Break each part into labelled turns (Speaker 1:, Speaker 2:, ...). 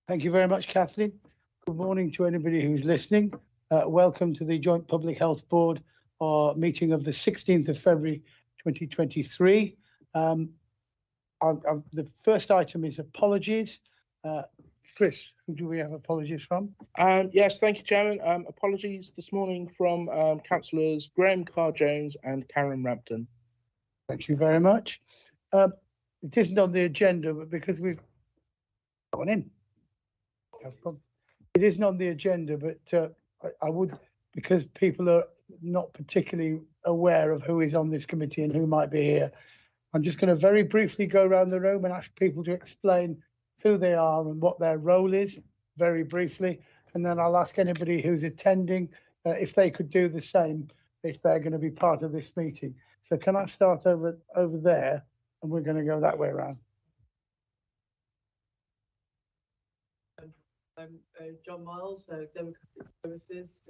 Speaker 1: Thank you very much, Kathleen. Good morning to anybody who's listening. Welcome to the Joint Public Health Board meeting of the 16th of February 2023. The first item is apologies. Chris, who do we have apologies from?
Speaker 2: Yes, thank you, Chairman. Apologies this morning from Councillors Graham Carr-Jones and Karen Rampton.
Speaker 1: Thank you very much. It isn't on the agenda, but because we've gone in. It isn't on the agenda, but I would, because people are not particularly aware of who is on this committee and who might be here, I'm just going to very briefly go around the room and ask people to explain who they are and what their role is, very briefly. And then I'll ask anybody who's attending if they could do the same if they're going to be part of this meeting. So can I start over there, and we're going to go that way around.
Speaker 3: I'm John Miles, Democratic Services.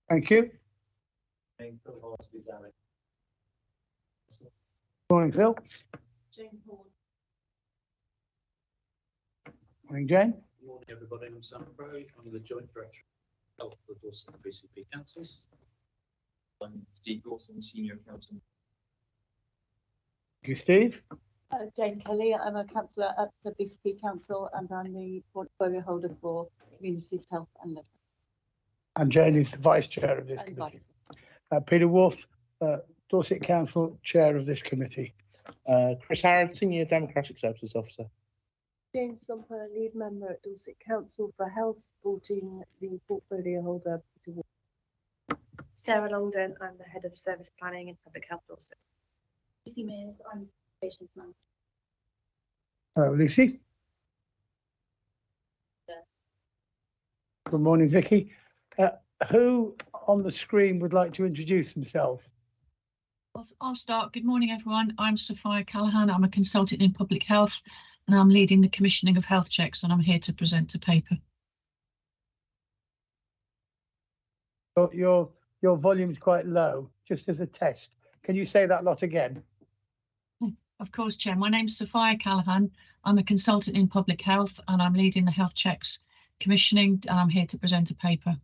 Speaker 1: Thank you. Morning, Phil.
Speaker 3: Jane Horn.
Speaker 1: Morning, Jane.
Speaker 4: Good morning, everybody. I'm Sam Crowe. I'm the Joint Director of Health for Dorset and BCP Councils. I'm Steve Dawson, Senior Accountant.
Speaker 1: Thank you, Steve.
Speaker 5: Jane Kelly, I'm a councillor at the BCP Council and I'm the portfolio holder for Communities, Health and Living.
Speaker 1: And Jane is the Vice Chair of this committee. Peter Wolf, Dorset Council Chair of this committee.
Speaker 2: Chris Harrod, Senior Democratic Services Officer.
Speaker 6: Jane Sumper, Lead Member at Dorset Council for Health, supporting the portfolio holder, Peter Wolf.
Speaker 7: Sarah Longden, I'm the Head of Service Planning and Public Health Dorset.
Speaker 8: Lucy Mears, I'm Patient Manager.
Speaker 1: Lucy.
Speaker 8: Yeah.
Speaker 1: Good morning, Vicky. Who on the screen would like to introduce themselves?
Speaker 9: I'll start. Good morning, everyone. I'm Sophia Callaghan. I'm a consultant in public health and I'm leading the commissioning of health checks, and I'm here to present a paper.
Speaker 1: Your volume's quite low, just as a test. Can you say that lot again?
Speaker 9: Of course, Chair. My name's Sophia Callaghan. I'm a consultant in public health and I'm leading the health checks commissioning, and I'm here to present a paper.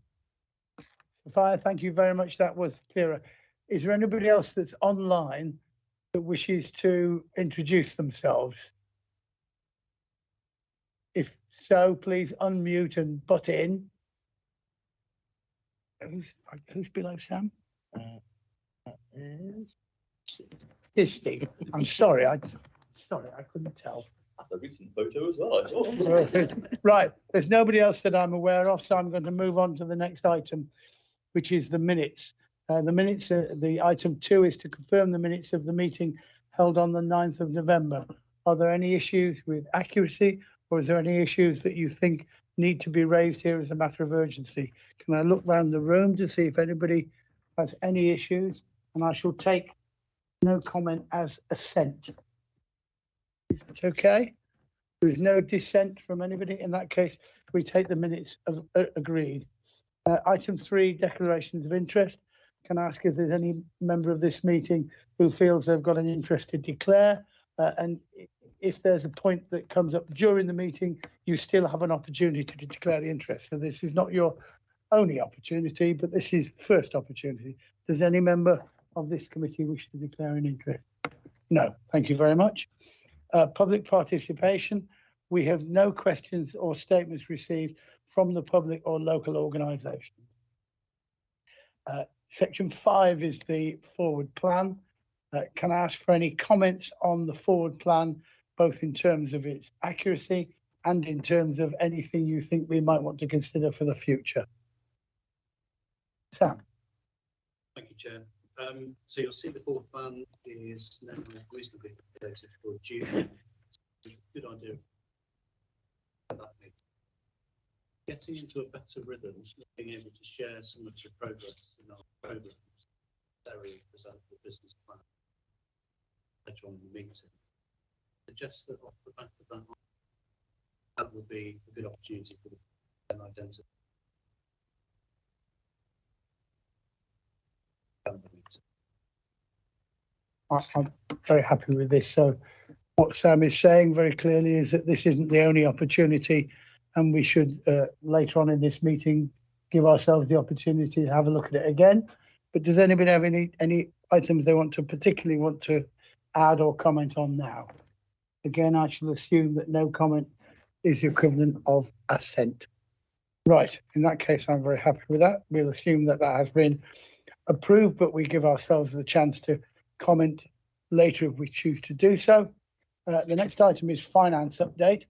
Speaker 1: Sophia, thank you very much. That was clearer. Is there anybody else that's online that wishes to introduce themselves? If so, please unmute and butt in. Who's below Sam? Is Steve? I'm sorry, I couldn't tell.
Speaker 4: That's a recent photo as well, I thought.
Speaker 1: Right, there's nobody else that I'm aware of, so I'm going to move on to the next item, which is the minutes. The item 2 is to confirm the minutes of the meeting held on the 9th of November. Are there any issues with accuracy, or is there any issues that you think need to be raised here as a matter of urgency? Can I look around the room to see if anybody has any issues? And I shall take no comment as assent. It's okay. There is no dissent from anybody. In that case, we take the minutes as agreed. Item 3, declarations of interest. Can I ask if there's any member of this meeting who feels they've got an interest to declare? And if there's a point that comes up during the meeting, you still have an opportunity to declare the interest. So this is not your only opportunity, but this is the first opportunity. Does any member of this committee wish to declare an interest? No, thank you very much. Public participation. We have no questions or statements received from the public or local organisations. Section 5 is the forward plan. Can I ask for any comments on the forward plan, both in terms of its accuracy and in terms of anything you think we might want to consider for the future? Sam.
Speaker 4: Thank you, Chair. So you'll see the forward plan is now reasonably updated for June. Good idea. Getting into a better rhythm, being able to share some of the progress in our programs, Terry present the business plan later on in the meeting. Suggests that off the back of that would be a good opportunity for them to identify.
Speaker 1: I'm very happy with this. So what Sam is saying very clearly is that this isn't the only opportunity, and we should later on in this meeting give ourselves the opportunity to have a look at it again. But does anybody have any items they particularly want to add or comment on now? Again, I shall assume that no comment is the equivalent of assent. Right, in that case, I'm very happy with that. We'll assume that that has been approved, but we give ourselves the chance to comment later if we choose to do so. The next item is finance update.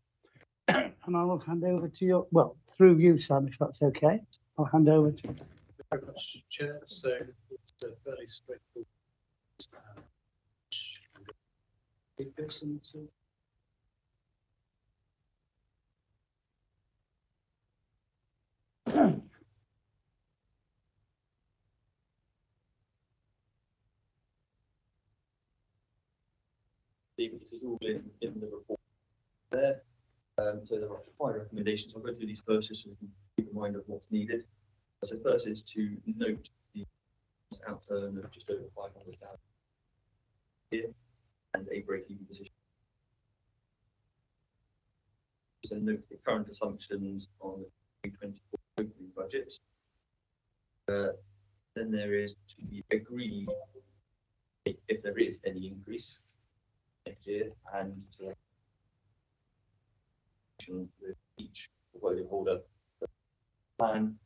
Speaker 1: And I will hand over to you, well, through you, Sam, if that's okay. I'll hand over to you.
Speaker 4: Very much, Chair. So it's a fairly straightforward.
Speaker 10: This is all in the report there. So there are 5 recommendations. I'll go through these first so you can keep in mind of what's needed. So first is to note the outturn of just over 500,000 here and a break-even position. So note the current assumptions on the 2024 opening budget. Then there is to be agreed if there is any increase next year, and with each portfolio holder plan,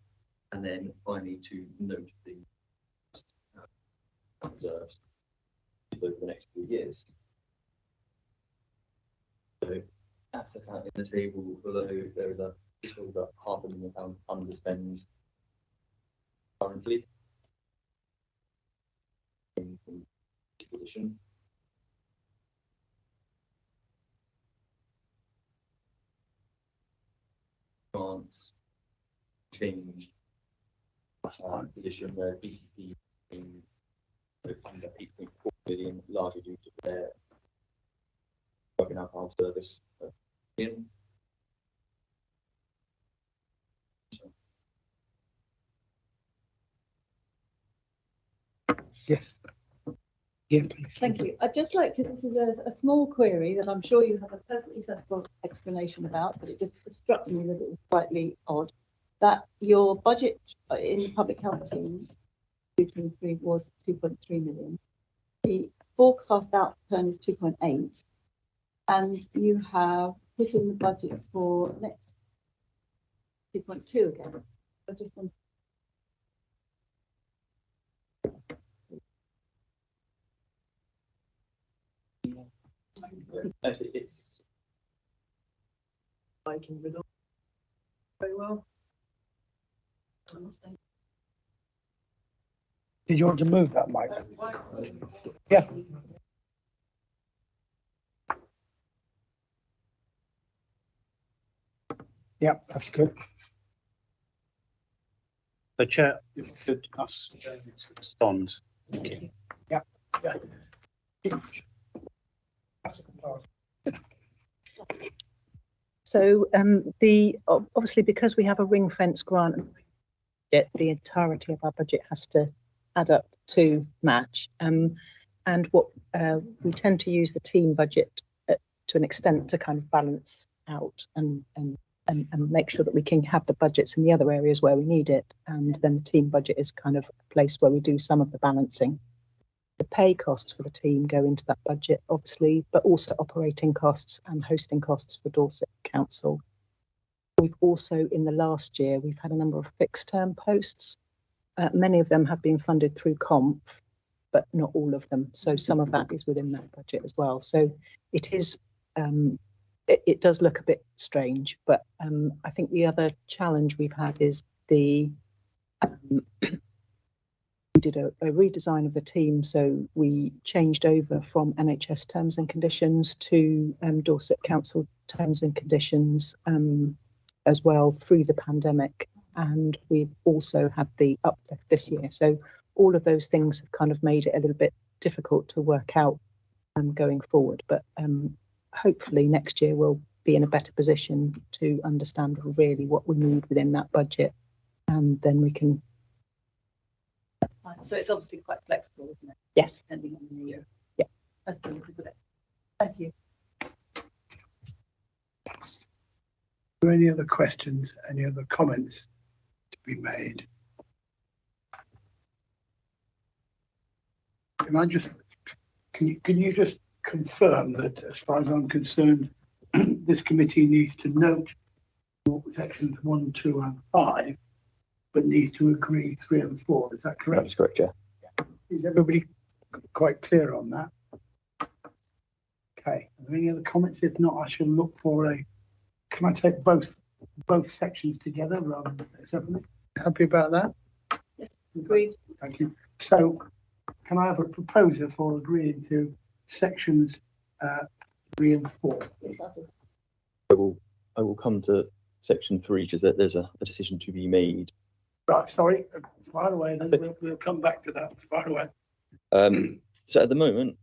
Speaker 10: and then finally to note the reserves over the next 3 years. So that's account in the table below. There is a just over £500,000 underspend currently in position. Grants changed position where BCP in under 8.4 billion, largely due to their drug and alcohol service in.
Speaker 1: Yes. Yeah, please.
Speaker 5: Thank you. I'd just like to, this is a small query that I'm sure you have a perfectly sensible explanation about, but it just struck me that it was slightly odd, that your budget in the public health team 2023 was 2.3 million. The forecast outturn is 2.8, and you have put in the budget for next 2.2 again. I just want
Speaker 10: Actually, it's
Speaker 3: I can read on very well.
Speaker 1: Did you want to move that, Mike? Yeah. Yeah, that's good.
Speaker 4: So, Chair, if you could ask Jamie to respond. Thank you.
Speaker 1: Yeah.
Speaker 11: So obviously because we have a ring fence grant, the entirety of our budget has to add up to match. And what we tend to use the team budget to an extent to kind of balance out and make sure that we can have the budgets in the other areas where we need it. And then the team budget is kind of a place where we do some of the balancing. The pay costs for the team go into that budget, obviously, but also operating costs and hosting costs for Dorset Council. We've also, in the last year, we've had a number of fixed term posts. Many of them have been funded through comp, but not all of them. So some of that is within that budget as well. So it is, it does look a bit strange, but I think the other challenge we've had is the we did a redesign of the team, so we changed over from NHS terms and conditions to Dorset Council terms and conditions as well through the pandemic, and we've also had the uplift this year. So all of those things have kind of made it a little bit difficult to work out going forward, but hopefully next year we'll be in a better position to understand really what we need within that budget, and then we can.
Speaker 5: So it's obviously quite flexible, isn't it?
Speaker 11: Yes.
Speaker 5: Depending on the
Speaker 11: yeah.
Speaker 5: That's good. Thank you.
Speaker 1: there any other questions, any other comments to be made? Can you just confirm that, as far as I'm concerned, this committee needs to note sections 1, 2, and 5, but needs to agree 3 and 4. Is that correct?
Speaker 10: That's correct, yeah.
Speaker 1: Is everybody quite clear on that? Okay. Are there any other comments? If not, I shall look for a. Can I take both sections together rather than separately? Happy about that?
Speaker 5: Yes, agreed.
Speaker 1: Thank you. So, can I have a proposer for agreeing to sections 3 and 4?
Speaker 5: Yes, I do.
Speaker 10: I will come to section 3 because there's a decision to be made.
Speaker 1: Right, sorry, far away, then we'll come back to that, far away.
Speaker 10: So at the moment,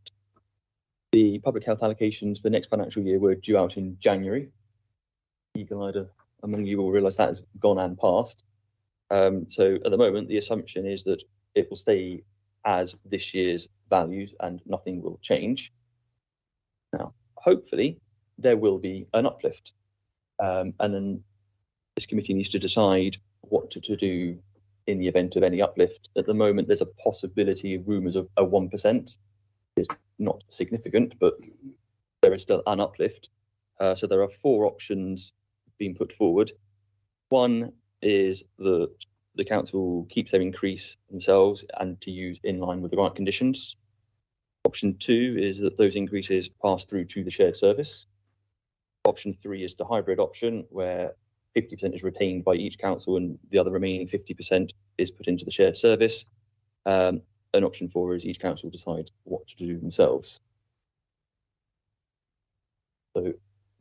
Speaker 10: the public health allocations for next financial year were due out in January. Eagle-eyed among you will realise that has gone and passed. So at the moment, the assumption is that it will stay as this year's values and nothing will change. Now, hopefully, there will be an uplift. And then this committee needs to decide what to do in the event of any uplift. At the moment, there's a possibility of rumours of a 1%. It's not significant, but there is still an uplift. So there are 4 options being put forward. One is that the council keeps their increase themselves and to use in line with the grant conditions. Option 2 is that those increases pass through to the shared service. Option 3 is the hybrid option, where 50% is retained by each council and the other remaining 50% is put into the shared service. And option 4 is each council decides what to do themselves. So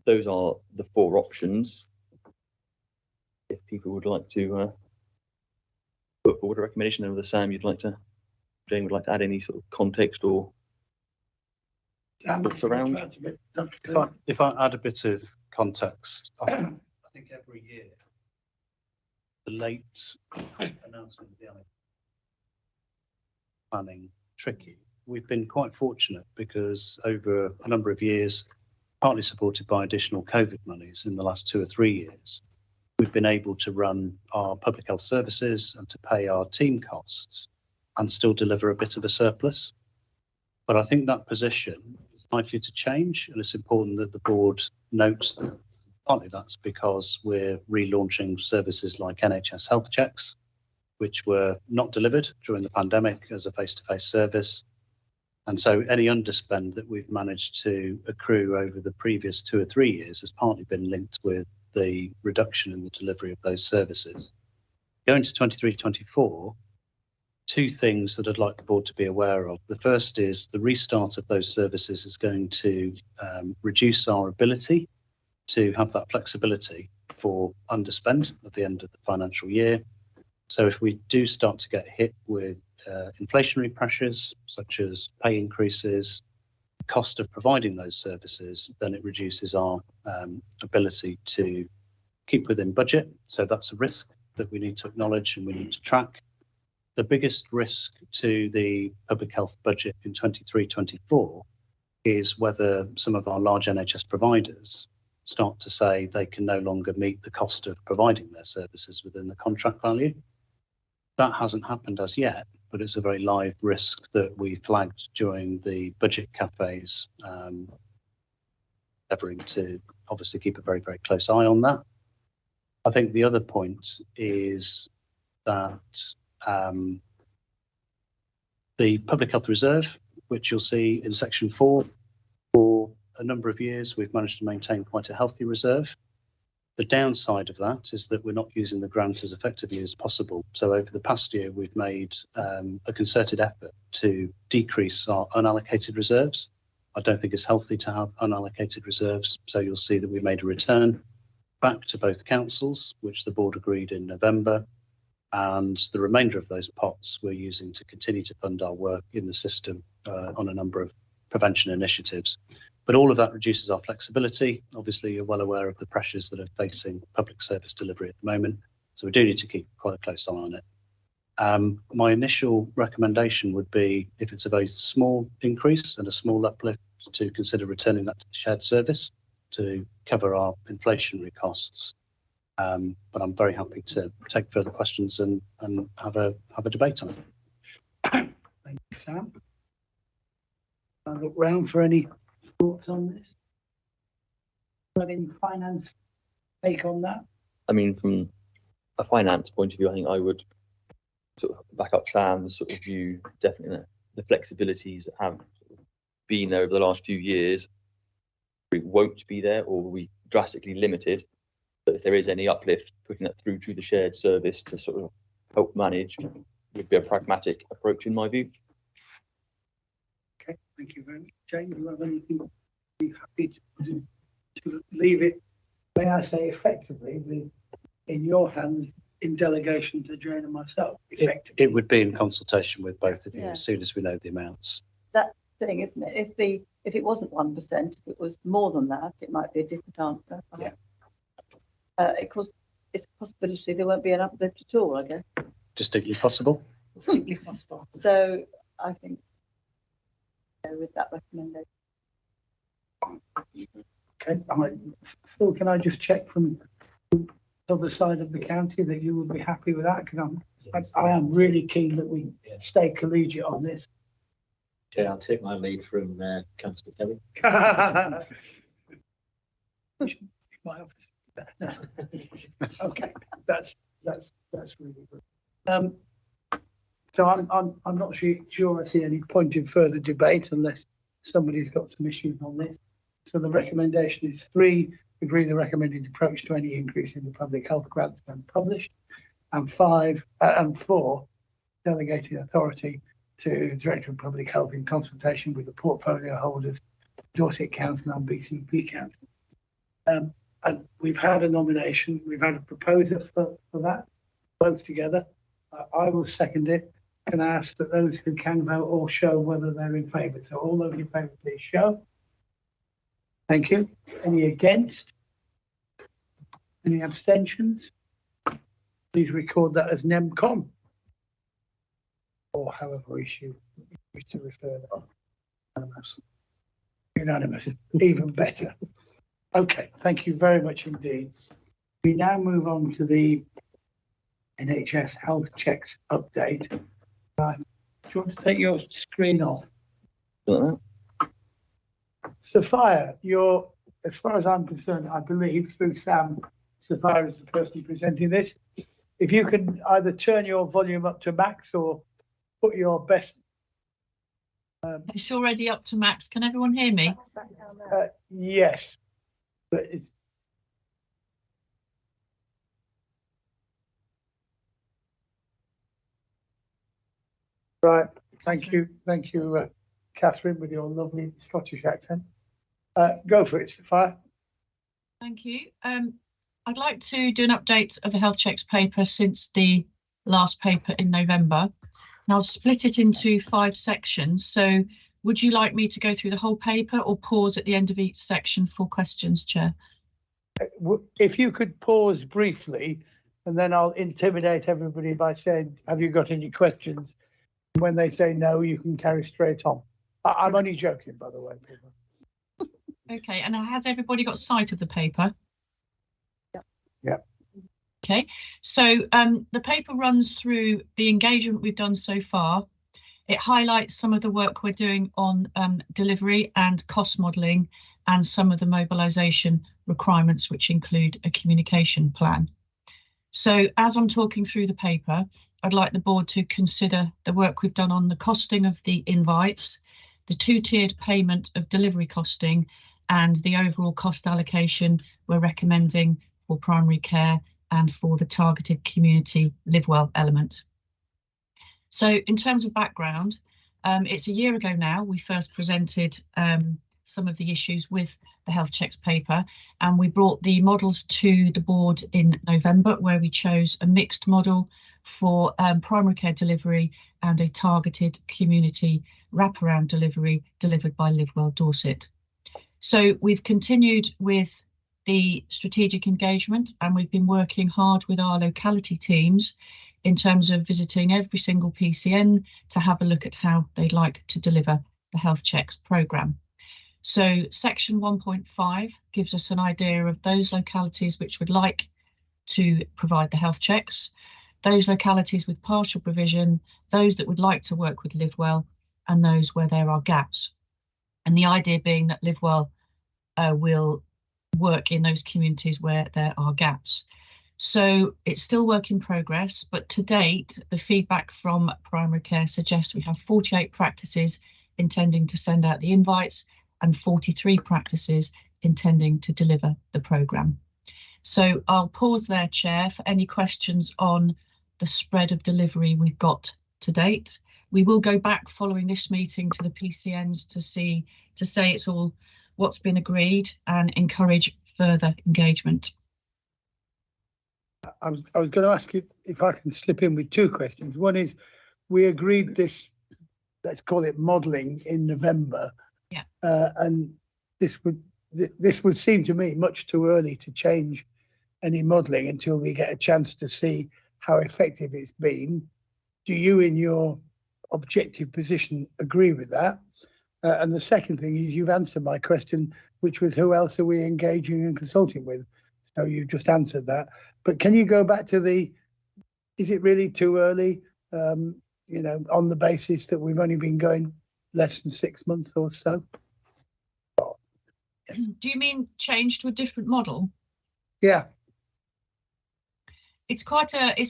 Speaker 10: those are the 4 options. If people would like to put forward a recommendation, over the Jane would like to add any sort of context or thoughts around?
Speaker 4: If I add a bit of context, I think every year the late announcement of the planning tricky. We've been quite fortunate because over a number of years, partly supported by additional COVID monies in the last 2 or 3 years, we've been able to run our public health services and to pay our team costs and still deliver a bit of a surplus. But I think that position is likely to change, and it's important that the board notes that. Partly that's because we're relaunching services like NHS Health Checks, which were not delivered during the pandemic as a face-to-face service. And so any underspend that we've managed to accrue over the previous 2 or 3 years has partly been linked with the reduction in the delivery of those services. Going to 23-24, 2 things that I'd like the board to be aware of. The first is the restart of those services is going to reduce our ability to have that flexibility for underspend at the end of the financial year. So if we do start to get hit with inflationary pressures, such as pay increases, cost of providing those services, then it reduces our ability to keep within budget. So that's a risk that we need to acknowledge and we need to track. The biggest risk to the public health budget in 23-24 is whether some of our large NHS providers start to say they can no longer meet the cost of providing their services within the contract value. That hasn't happened as yet, but it's a very live risk that we flagged during the budget cafes, endeavouring to obviously keep a very, very close eye on that. I think the other point is that the Public Health Reserve, which you'll see in section 4, for a number of years, we've managed to maintain quite a healthy reserve. The downside of that is that we're not using the grant as effectively as possible. So over the past year, we've made a concerted effort to decrease our unallocated reserves. I don't think it's healthy to have unallocated reserves. So you'll see that we made a return back to both councils, which the board agreed in November. And the remainder of those pots we're using to continue to fund our work in the system on a number of prevention initiatives. But all of that reduces our flexibility. Obviously, you're well aware of the pressures that are facing public service delivery at the moment. So we do need to keep quite a close eye on it. My initial recommendation would be, if it's a very small increase and a small uplift, to consider returning that to the shared service to cover our inflationary costs. But I'm very happy to take further questions and have a debate on it.
Speaker 1: Thank you, Sam. I look round for any thoughts on this. Got any finance take on that?
Speaker 10: I mean, from a finance point of view, I think I would sort of back up Sam's sort of view. Definitely, the flexibilities that have been there over the last few years won't be there, or will be drastically limited. But if there is any uplift, putting that through to the shared service to sort of help manage would be a pragmatic approach in my view.
Speaker 1: Okay, thank you very much. Jane, do you have anything? Be happy to leave it, may I say, effectively in your hands in delegation to Jane and myself. Effectively.
Speaker 4: It would be in consultation with both of you
Speaker 5: Yeah.
Speaker 4: as soon as we know the amounts.
Speaker 5: That thing, isn't it? If it wasn't 1%, if it was more than that, it might be a different answer.
Speaker 4: Yeah.
Speaker 5: Of course, it's a possibility there won't be an uplift at all, I guess.
Speaker 4: Distinctly possible.
Speaker 5: Distinctly possible. So I think with that recommendation.
Speaker 1: Okay, Phil, can I just check from the other side of the county that you would be happy with that? Because I am really keen that we stay collegiate on this.
Speaker 12: Okay, I'll take my lead from Councillor Kelly.
Speaker 1: Okay, that's really good. So I'm not sure I see any point in further debate unless somebody's got some issues on this. So the recommendation is 3, agree the recommended approach to any increase in the public health grants when published, and 4, delegating authority to Director of Public Health in consultation with the portfolio holders, Dorset Council and BCP Council. And we've had a nomination, we've had a proposer for that, both together. I will second it and ask that those who can vote all show whether they're in favour. So all those in favour, please show. Thank you. Any against? Any abstentions? Please record that as NEMCOM. Or however you wish to refer that. Unanimous. Unanimous, even better. Okay, thank you very much indeed. We now move on to the NHS health checks update. Do you want to take your screen off? Sophia, you're, as far as I'm concerned, I believe through Sam, Sophia is the person presenting this. If you can either turn your volume up to max or put your best.
Speaker 9: It's already up to max. Can everyone hear me?
Speaker 1: Yes, but it's. Right, thank you, Catherine, with your lovely Scottish accent. Go for it, Sophia.
Speaker 9: Thank you. I'd like to do an update of the health checks paper since the last paper in November. And I'll split it into 5 sections. So would you like me to go through the whole paper or pause at the end of each section for questions, Chair?
Speaker 1: If you could pause briefly, and then I'll intimidate everybody by saying, have you got any questions? When they say no, you can carry straight on. I'm only joking, by the way.
Speaker 9: Okay, and has everybody got sight of the paper?
Speaker 1: Yeah.
Speaker 9: Okay, so the paper runs through the engagement we've done so far. It highlights some of the work we're doing on delivery and cost modelling and some of the mobilisation requirements, which include a communication plan. So as I'm talking through the paper, I'd like the board to consider the work we've done on the costing of the invites, the 2-tiered payment of delivery costing, and the overall cost allocation we're recommending for primary care and for the targeted community live well element. So in terms of background, it's a year ago now we first presented some of the issues with the health checks paper, and we brought the models to the board in November, where we chose a mixed model for primary care delivery and a targeted community wraparound delivery delivered by Live Well Dorset. So we've continued with the strategic engagement, and we've been working hard with our locality teams in terms of visiting every single PCN to have a look at how they'd like to deliver the health checks programme. So section 1.5 gives us an idea of those localities which would like to provide the health checks, those localities with partial provision, those that would like to work with Live Well, and those where there are gaps. And the idea being that Live Well will work in those communities where there are gaps. So it's still work in progress, but to date, the feedback from primary care suggests we have 48 practices intending to send out the invites and 43 practices intending to deliver the programme. So I'll pause there, Chair, for any questions on the spread of delivery we've got to date. We will go back following this meeting to the PCNs to say it's all what's been agreed and encourage further engagement.
Speaker 1: I was going to ask you if I can slip in with two questions. One is, we agreed this, let's call it modelling, in November.
Speaker 9: Yeah.
Speaker 1: And this would seem to me much too early to change any modelling until we get a chance to see how effective it's been. Do you, in your objective position, agree with that? And the second thing is, you've answered my question, which was who else are we engaging and consulting with? So you've just answered that. But can you go back to is it really too early, you know, on the basis that we've only been going less than 6 months or so?
Speaker 9: Do you mean change to a different model?
Speaker 1: Yeah.
Speaker 9: It's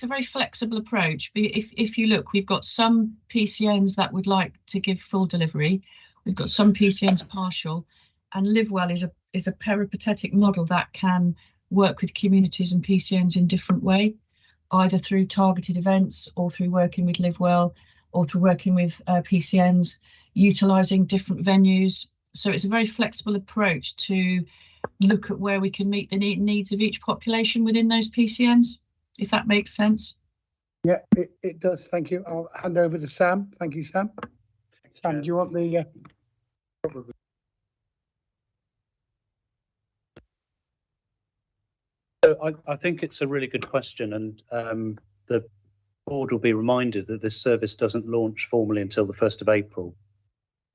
Speaker 9: a very flexible approach. If you look, we've got some PCNs that would like to give full delivery. We've got some PCNs partial, and Live Well is a peripatetic model that can work with communities and PCNs in different way, either through targeted events or through working with Live Well or through working with PCNs, utilising different venues. So it's a very flexible approach to look at where we can meet the needs of each population within those PCNs, if that makes sense.
Speaker 1: Yeah, it does. Thank you. I'll hand over to Sam. Thank you, Sam. Sam, do you want the...
Speaker 4: So I think it's a really good question, and the board will be reminded that this service doesn't launch formally until the 1st of April.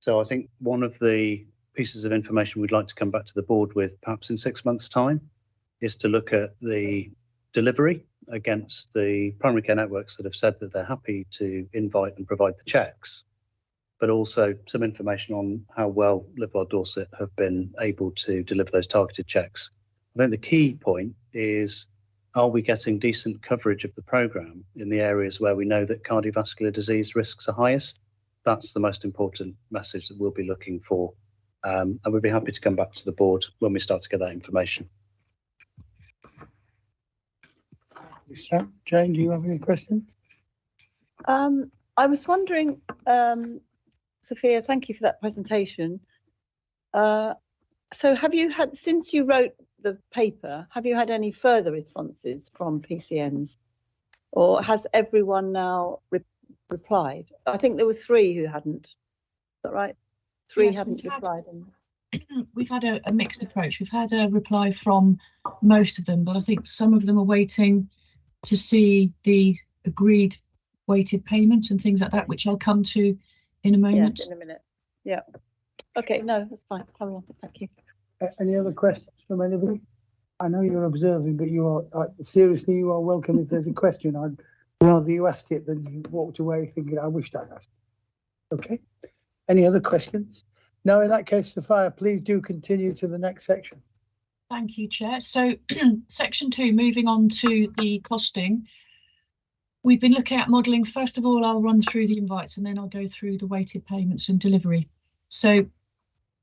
Speaker 4: So I think one of the pieces of information we'd like to come back to the board with, perhaps in 6 months' time, is to look at the delivery against the primary care networks that have said that they're happy to invite and provide the checks, but also some information on how well Live Well Dorset have been able to deliver those targeted checks. I think the key point is, are we getting decent coverage of the programme in the areas where we know that cardiovascular disease risks are highest? That's the most important message that we'll be looking for. And we'd be happy to come back to the board when we start to get that information.
Speaker 1: Sam, Jane, do you have any questions?
Speaker 5: I was wondering, Sophia, thank you for that presentation. So have you had, since you wrote the paper, have you had any further responses from PCNs, or has everyone now replied? I think there were 3 who hadn't. Is that right? 3
Speaker 9: Yes,
Speaker 5: hadn't replied.
Speaker 9: We've had a mixed approach. We've had a reply from most of them, but I think some of them are waiting to see the agreed weighted payment and things like that, which I'll come to in a moment.
Speaker 5: Yes, in a minute. Yeah. Okay, no, that's fine. Carry on. Thank you.
Speaker 1: Any other questions from anybody? I know you're observing, but you are seriously, you are welcome if there's a question. I'd rather you asked it than you walked away thinking, I wished I'd asked. Okay. Any other questions? No, in that case, Sophia, please do continue to the next section.
Speaker 9: Thank you, Chair. So section 2, moving on to the costing. We've been looking at modelling. First of all, I'll run through the invites and then I'll go through the weighted payments and delivery. So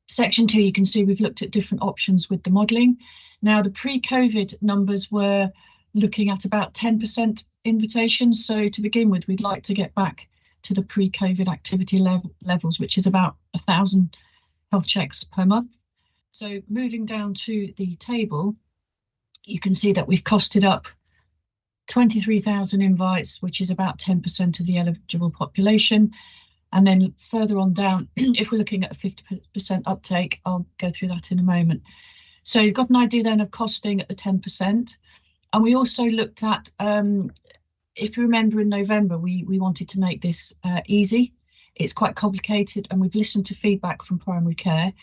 Speaker 9: section 2, you can see we've looked at different options with the modelling. Now, the pre-COVID numbers were looking at about 10% invitations. So to begin with, we'd like to get back to the pre-COVID activity levels, which is about 1,000 health checks per month. So moving down to the table, you can see that we've costed up 23,000 invites, which is about 10% of the eligible population. And then further on down, if we're looking at a 50% uptake, I'll go through that in a moment. So you've got an idea then of costing at the 10%. And we also looked at, if you remember in November, we wanted to make this easy. It's quite complicated, and we've listened to feedback from primary care.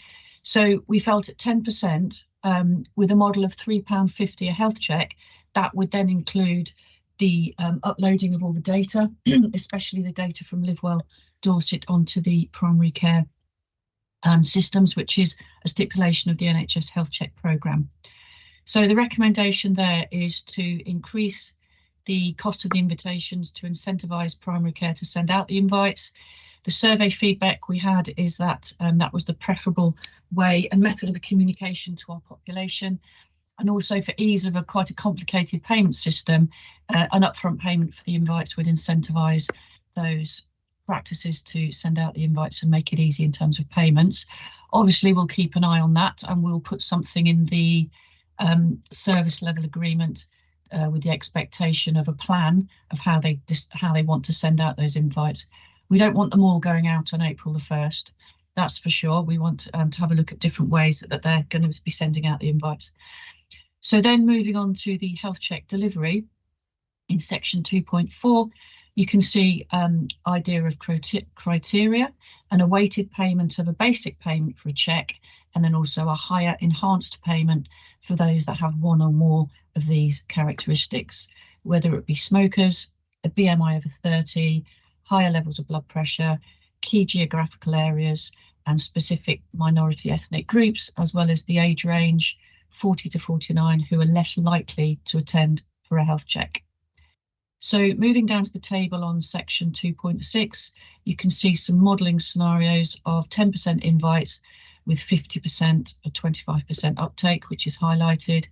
Speaker 9: So we felt at 10%, with a model of £3.50 a health check, that would then include the uploading of all the data, especially the data from Livewell Dorset onto the primary care systems, which is a stipulation of the NHS Health Check programme. So the recommendation there is to increase the cost of the invitations to incentivise primary care to send out the invites. The survey feedback we had is that that was the preferable way and method of communication to our population. And also for ease of quite a complicated payment system, an upfront payment for the invites would incentivise those practices to send out the invites and make it easy in terms of payments. Obviously, we'll keep an eye on that, and we'll put something in the service level agreement with the expectation of a plan of how they want to send out those invites. We don't want them all going out on April the 1st. That's for sure. We want to have a look at different ways that they're going to be sending out the invites. So then moving on to the health check delivery in section 2.4, you can see idea of criteria and a weighted payment of a basic payment for a check, and then also a higher enhanced payment for those that have one or more of these characteristics, whether it be smokers, a BMI over 30, higher levels of blood pressure, key geographical areas and specific minority ethnic groups, as well as the age range 40 to 49 who are less likely to attend for a health check. So moving down to the table on section 2.6, you can see some modelling scenarios of 10% invites with 50% or 25% uptake, which is highlighted.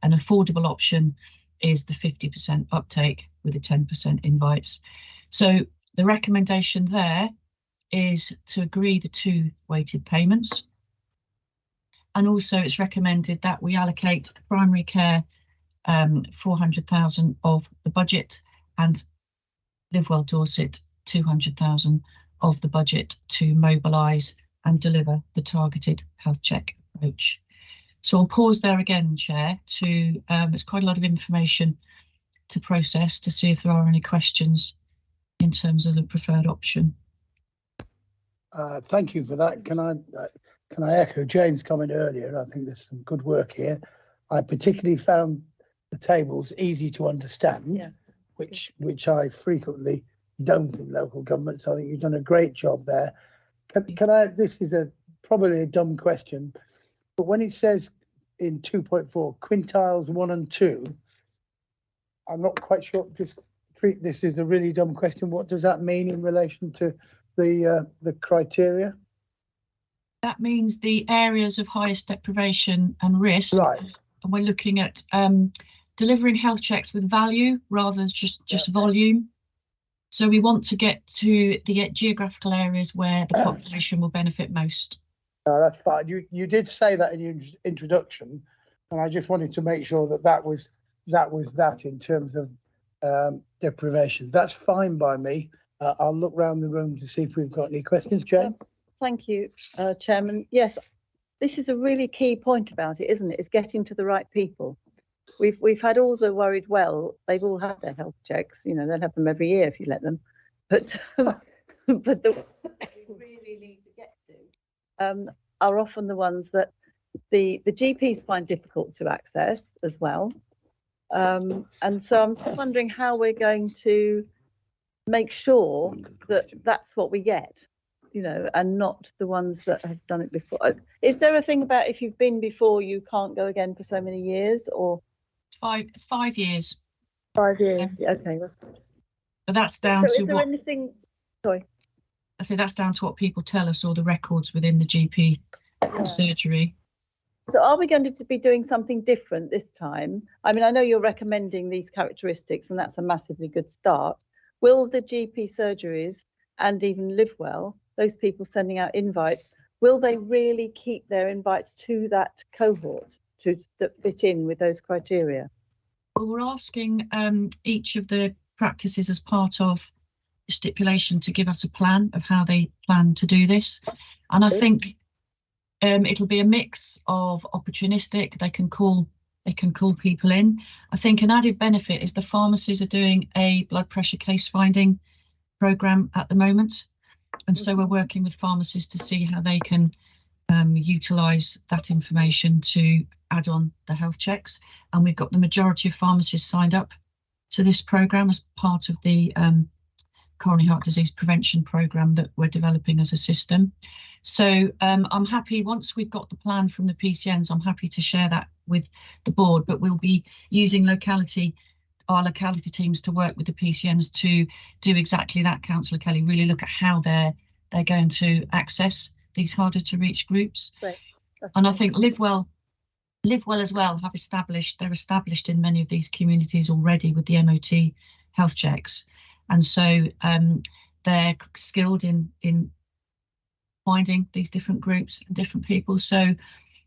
Speaker 9: An affordable option is the 50% uptake with the 10% invites. So the recommendation there is to agree the 2 weighted payments. And also it's recommended that we allocate primary care 400,000 of the budget and Livewell Dorset 200,000 of the budget to mobilise and deliver the targeted health check approach. So I'll pause there again, Chair, to it's quite a lot of information to process to see if there are any questions in terms of the preferred option.
Speaker 1: Thank you for that. Can I echo Jane's comment earlier? I think there's some good work here. I particularly found the tables easy to understand, which I frequently don't in local government. So I think you've done a great job there. Can I? This is probably a dumb question, but when it says in 2.4 quintiles 1 and 2, I'm not quite sure. Just treat this as a really dumb question. What does that mean in relation to the criteria?
Speaker 9: That means the areas of highest deprivation and risk.
Speaker 1: Right.
Speaker 9: And we're looking at delivering health checks with value rather than just volume. So we want to get to the geographical areas where the population will benefit most.
Speaker 1: No, that's fine. You did say that in your introduction, and I just wanted to make sure that was that in terms of deprivation. That's fine by me. I'll look around the room to see if we've got any questions, Jane.
Speaker 5: Thank you, Chairman. Yes, this is a really key point about it, isn't it? It's getting to the right people. We've had all the worried well. They've all had their health checks. You know, they'll have them every year if you let them. But but the we really need to get to are often the ones that the GPs find difficult to access as well. And so I'm wondering how we're going to make sure that that's what we get, you know, and not the ones that have done it before. Is there a thing about if you've been before, you can't go again for so many years, or
Speaker 9: 5 years?
Speaker 6: 5 years. Okay, that's good.
Speaker 9: But that's down
Speaker 6: So
Speaker 9: to
Speaker 6: is there
Speaker 9: what
Speaker 6: anything? Sorry.
Speaker 9: I say that's down to what people tell us or the records within the GP surgery.
Speaker 5: So are we going to be doing something different this time? I mean, I know you're recommending these characteristics, and that's a massively good start. Will the GP surgeries and even Livewell, those people sending out invites, will they really keep their invites to that cohort that fit in with those criteria?
Speaker 9: Well, we're asking each of the practices as part of the stipulation to give us a plan of how they plan to do this. And I think it'll be a mix of opportunistic. They can call people in. I think an added benefit is the pharmacies are doing a blood pressure case finding programme at the moment. And so we're working with pharmacies to see how they can utilise that information to add on the health checks. And we've got the majority of pharmacists signed up to this programme as part of the coronary heart disease prevention programme that we're developing as a system. So I'm happy, once we've got the plan from the PCNs, I'm happy to share that with the board, but we'll be using our locality teams to work with the PCNs to do exactly that, Councillor Kelly, really look at how they're going to access these harder to reach groups.
Speaker 6: Right.
Speaker 9: And I think Live Well as well they're established in many of these communities already with the MOT health checks. And so they're skilled in finding these different groups and different people. So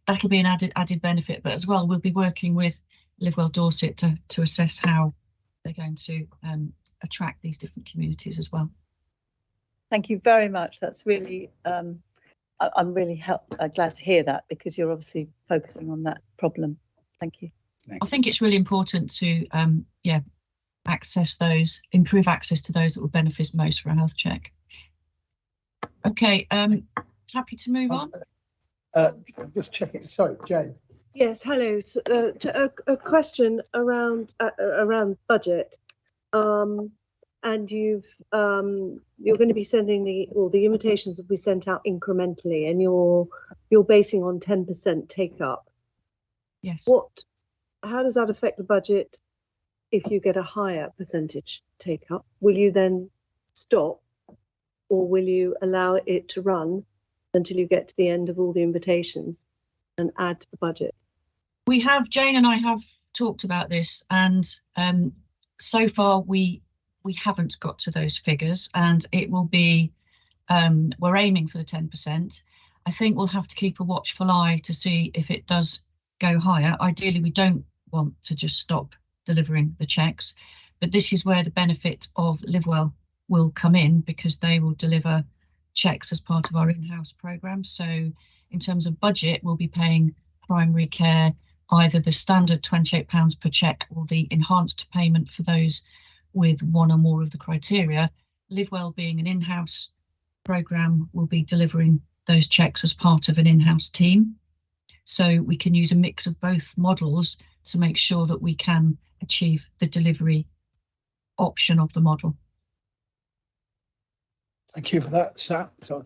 Speaker 9: that'll be an added benefit. But as well, we'll be working with Live Well Dorset to assess how they're going to attract these different communities as well.
Speaker 5: Thank you very much. That's really, I'm really glad to hear that, because you're obviously focusing on that problem. Thank you.
Speaker 9: I think it's really important to improve access to those that will benefit most for a health check. Okay, happy to move on.
Speaker 1: Just checking. Sorry, Jane.
Speaker 6: Yes, hello. A question around budget. And you're going to be sending the invitations will be sent out incrementally, and you're basing on 10% take up.
Speaker 9: Yes.
Speaker 6: How does that affect the budget if you get a higher percentage take up? Will you then stop, or will you allow it to run until you get to the end of all the invitations and add to the budget?
Speaker 9: Jane and I have talked about this, and so far we haven't got to those figures, and it will be, we're aiming for the 10%. I think we'll have to keep a watchful eye to see if it does go higher. Ideally, we don't want to just stop delivering the checks, but this is where the benefit of Live Well will come in, because they will deliver checks as part of our in-house programme. So in terms of budget, we'll be paying primary care either the standard £28 per check or the enhanced payment for those with one or more of the criteria. Live Well, being an in-house programme, will be delivering those checks as part of an in-house team. So we can use a mix of both models to make sure that we can achieve the delivery option of the model.
Speaker 1: Thank you for that, Sam. So,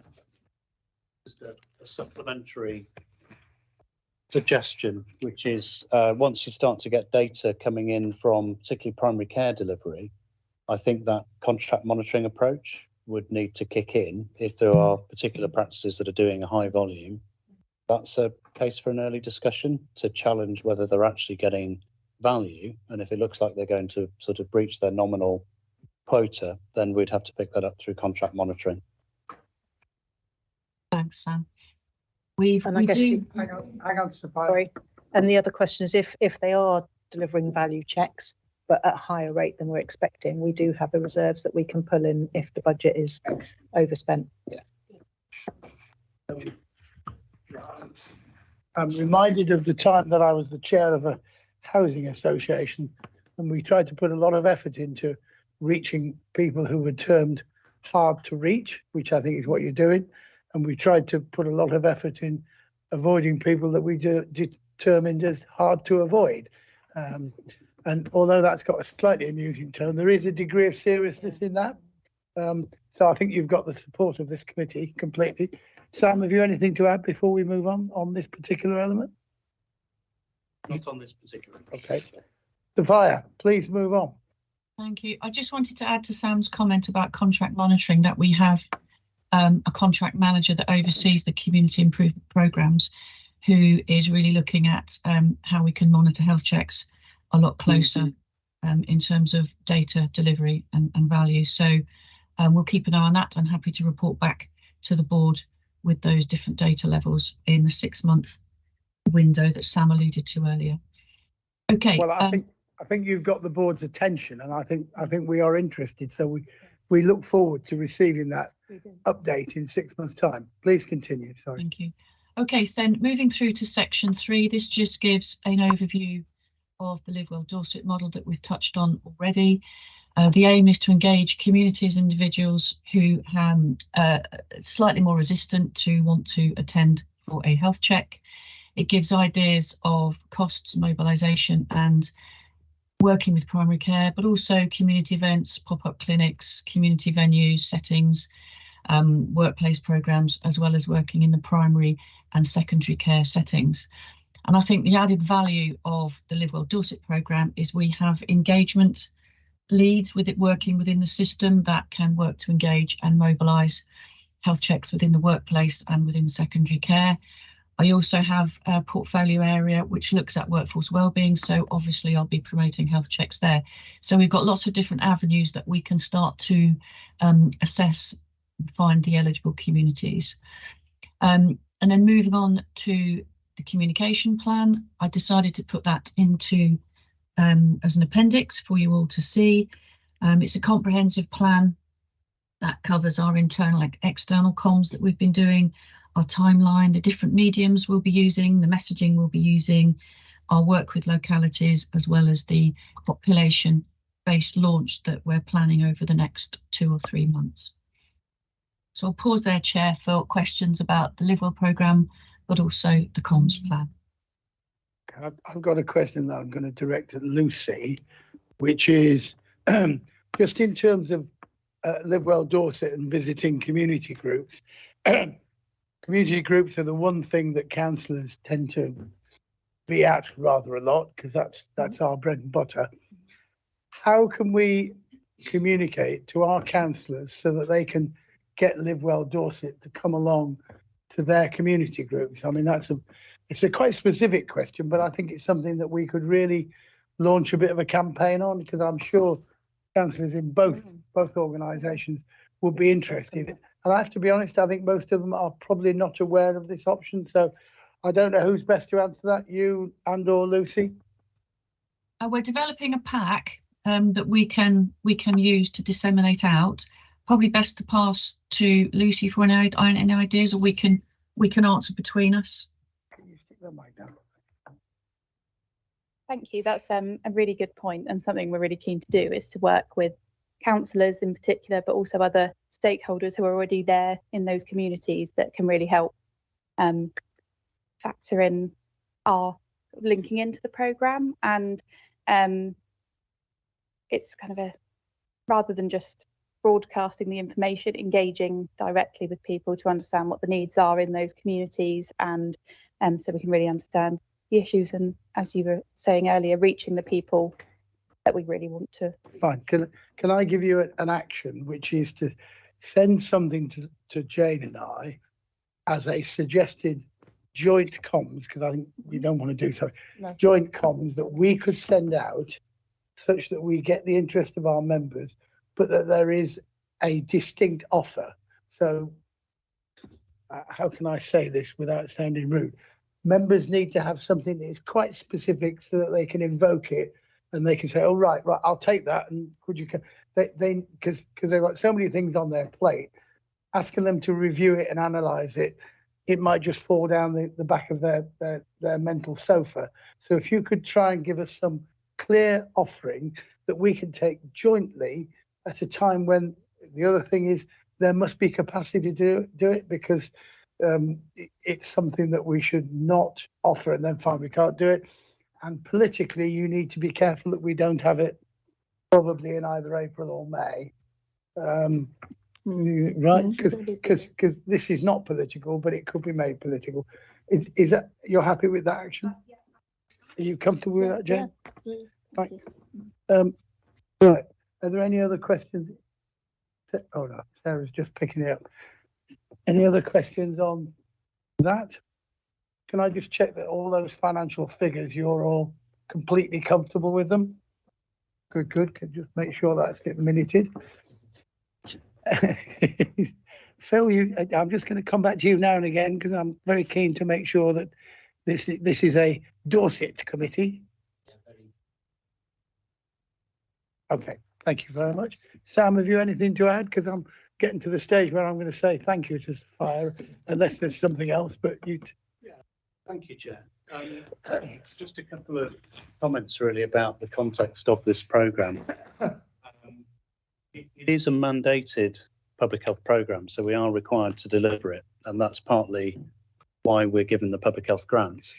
Speaker 4: just a supplementary suggestion, which is once you start to get data coming in from particularly primary care delivery, I think that contract monitoring approach would need to kick in if there are particular practices that are doing a high volume. That's a case for an early discussion to challenge whether they're actually getting value, and if it looks like they're going to sort of breach their nominal quota, then we'd have to pick that up through contract monitoring.
Speaker 9: Thanks, Sam.
Speaker 1: hang on,
Speaker 11: Sorry. And the other question is, if they are delivering value checks, but at a higher rate than we're expecting, we do have the reserves that we can pull in if the budget is overspent.
Speaker 4: Yeah.
Speaker 1: I'm reminded of the time that I was the chair of a housing association, and we tried to put a lot of effort into reaching people who were termed hard to reach, which I think is what you're doing. And we tried to put a lot of effort in avoiding people that we determined as hard to avoid. And although that's got a slightly amusing tone, there is a degree of seriousness in that. So I think you've got the support of this committee completely. Sam, have you anything to add before we move on this particular element?
Speaker 4: Not on this particular.
Speaker 1: Okay. Sophia, please move on.
Speaker 9: Thank you. I just wanted to add to Sam's comment about contract monitoring that we have a contract manager that oversees the community improvement programmes, who is really looking at how we can monitor health checks a lot closer in terms of data delivery and value. So we'll keep an eye on that. I'm happy to report back to the board with those different data levels in the 6-month window that Sam alluded to earlier. Okay.
Speaker 1: Well, I think you've got the board's attention, and I think we are interested. So we look forward to receiving that update in 6 months' time. Please continue. Sorry.
Speaker 9: Thank you. Okay, so then moving through to section 3, this just gives an overview of the Live Well Dorset model that we've touched on already. The aim is to engage communities, individuals who are slightly more resistant to want to attend for a health check. It gives ideas of costs, mobilisation and working with primary care, but also community events, pop-up clinics, community venues, settings, workplace programmes, as well as working in the primary and secondary care settings. And I think the added value of the Live Well Dorset programme is we have engagement leads with it working within the system that can work to engage and mobilise health checks within the workplace and within secondary care. I also have a portfolio area which looks at workforce wellbeing, so obviously I'll be promoting health checks there. So we've got lots of different avenues that we can start to assess and find the eligible communities. And then moving on to the communication plan, I decided to put that into as an appendix for you all to see. It's a comprehensive plan that covers our internal and external comms that we've been doing, our timeline, the different mediums we'll be using, the messaging we'll be using, our work with localities, as well as the population-based launch that we're planning over the next 2 or 3 months. So I'll pause there, Chair, for questions about the Live Well programme, but also the comms plan.
Speaker 1: I've got a question that I'm going to direct at Lucy, which is just in terms of Live Well Dorset and visiting community groups. Community groups are the one thing that councillors tend to be at rather a lot, because that's our bread and butter. How can we communicate to our councillors so that they can get Live Well Dorset to come along to their community groups? I mean, it's a quite specific question, but I think it's something that we could really launch a bit of a campaign on, because I'm sure councillors in both organisations would be interested. And I have to be honest, I think most of them are probably not aware of this option. So I don't know who's best to answer that, you and or Lucy?
Speaker 9: We're developing a pack that we can use to disseminate out. Probably best to pass to Lucy for any ideas, or we can answer between us.
Speaker 1: Can you stick that mic down?
Speaker 8: Thank you. That's a really good point, and something we're really keen to do is to work with councillors in particular, but also other stakeholders who are already there in those communities that can really help factor in our linking into the programme. And it's kind of rather than just broadcasting the information, engaging directly with people to understand what the needs are in those communities, and so we can really understand the issues, and as you were saying earlier, reaching the people that we really want to.
Speaker 1: Fine. Can I give you an action, which is to send something to Jane and I as a suggested joint comms, because I think you don't want to do so. No. Joint comms that we could send out such that we get the interest of our members, but that there is a distinct offer. So how can I say this without sounding rude? Members need to have something that is quite specific so that they can invoke it, and they can say, oh, right, I'll take that. And could you, because they've got so many things on their plate, asking them to review it and analyse it, it might just fall down the back of their mental sofa. So if you could try and give us some clear offering that we can take jointly at a time when the other thing is there must be capacity to do it, because it's something that we should not offer and then find we can't do it. And politically, you need to be careful that we don't have it probably in either April or May. Right? Because this is not political, but it could be made political. Is that, you're happy with that action? Yeah. Are you comfortable with that, Jen?
Speaker 5: Yeah.
Speaker 1: Thank you. Right. Are there any other questions? Oh no, Sarah's just picking it up. Any other questions on that? Can I just check that all those financial figures, you're all completely comfortable with them? Good. Can just make sure that's getting minuted. Phil, I'm just going to come back to you now and again, because I'm very keen to make sure that this is a Dorset committee. Okay, thank you very much. Sam, have you anything to add? Because I'm getting to the stage where I'm going to say thank you to Sophia, unless there's something else, but you...
Speaker 4: Yeah, thank you, Chair. Just a couple of comments really about the context of this programme. It is a mandated public health programme, so we are required to deliver it, and that's partly
Speaker 12: why we're given the public health grants.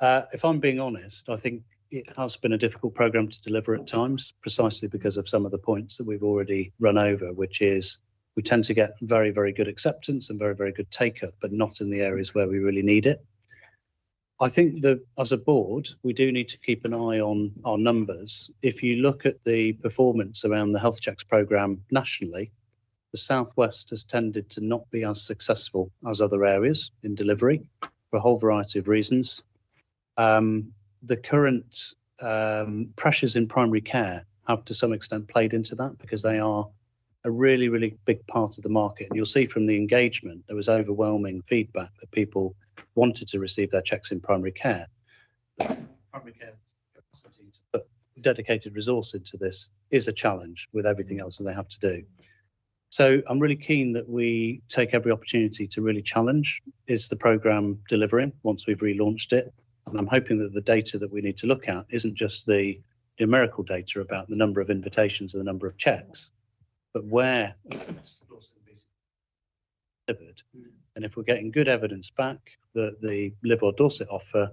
Speaker 12: If I'm being honest, I think it has been a difficult programme to deliver at times, precisely because of some of the points that we've already run over, which is we tend to get very, very good acceptance and very, very good take-up, but not in the areas where we really need it. I think that as a board, we do need to keep an eye on our numbers. If you look at the performance around the health checks programme nationally, the South West has tended to not be as successful as other areas in delivery for a whole variety of reasons. The current pressures in primary care have to some extent played into that, because they are a really, really big part of the market. And you'll see from the engagement, there was overwhelming feedback that people wanted to receive their checks in primary care. But primary care capacity to put dedicated resource into this is a challenge with everything else that they have to do. So I'm really keen that we take every opportunity to really challenge, is the programme delivering once we've relaunched it? And I'm hoping that the data that we need to look at isn't just the numerical data about the number of invitations and the number of checks, but where it's also delivered. And if we're getting good evidence back that the Live or Dorset offer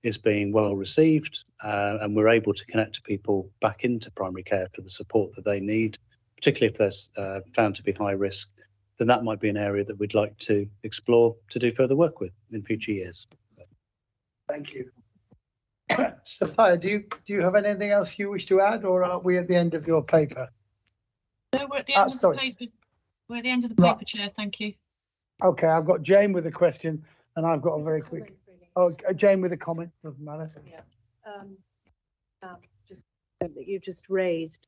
Speaker 12: is being well received, and we're able to connect to people back into primary care for the support that they need, particularly if they're found to be high risk, then that might be an area that we'd like to explore to do further work with in future years.
Speaker 1: Thank you. Sophia, do you have anything else you wish to add, or are we at the end of your paper?
Speaker 9: No, we're at the end of the paper. We're at the end of the paper, right. Chair. Thank you.
Speaker 1: Okay, I've got Jane with a question, and I've got a very quick. Oh, Jane with a comment. Doesn't matter.
Speaker 6: Yeah. Just that you just raised.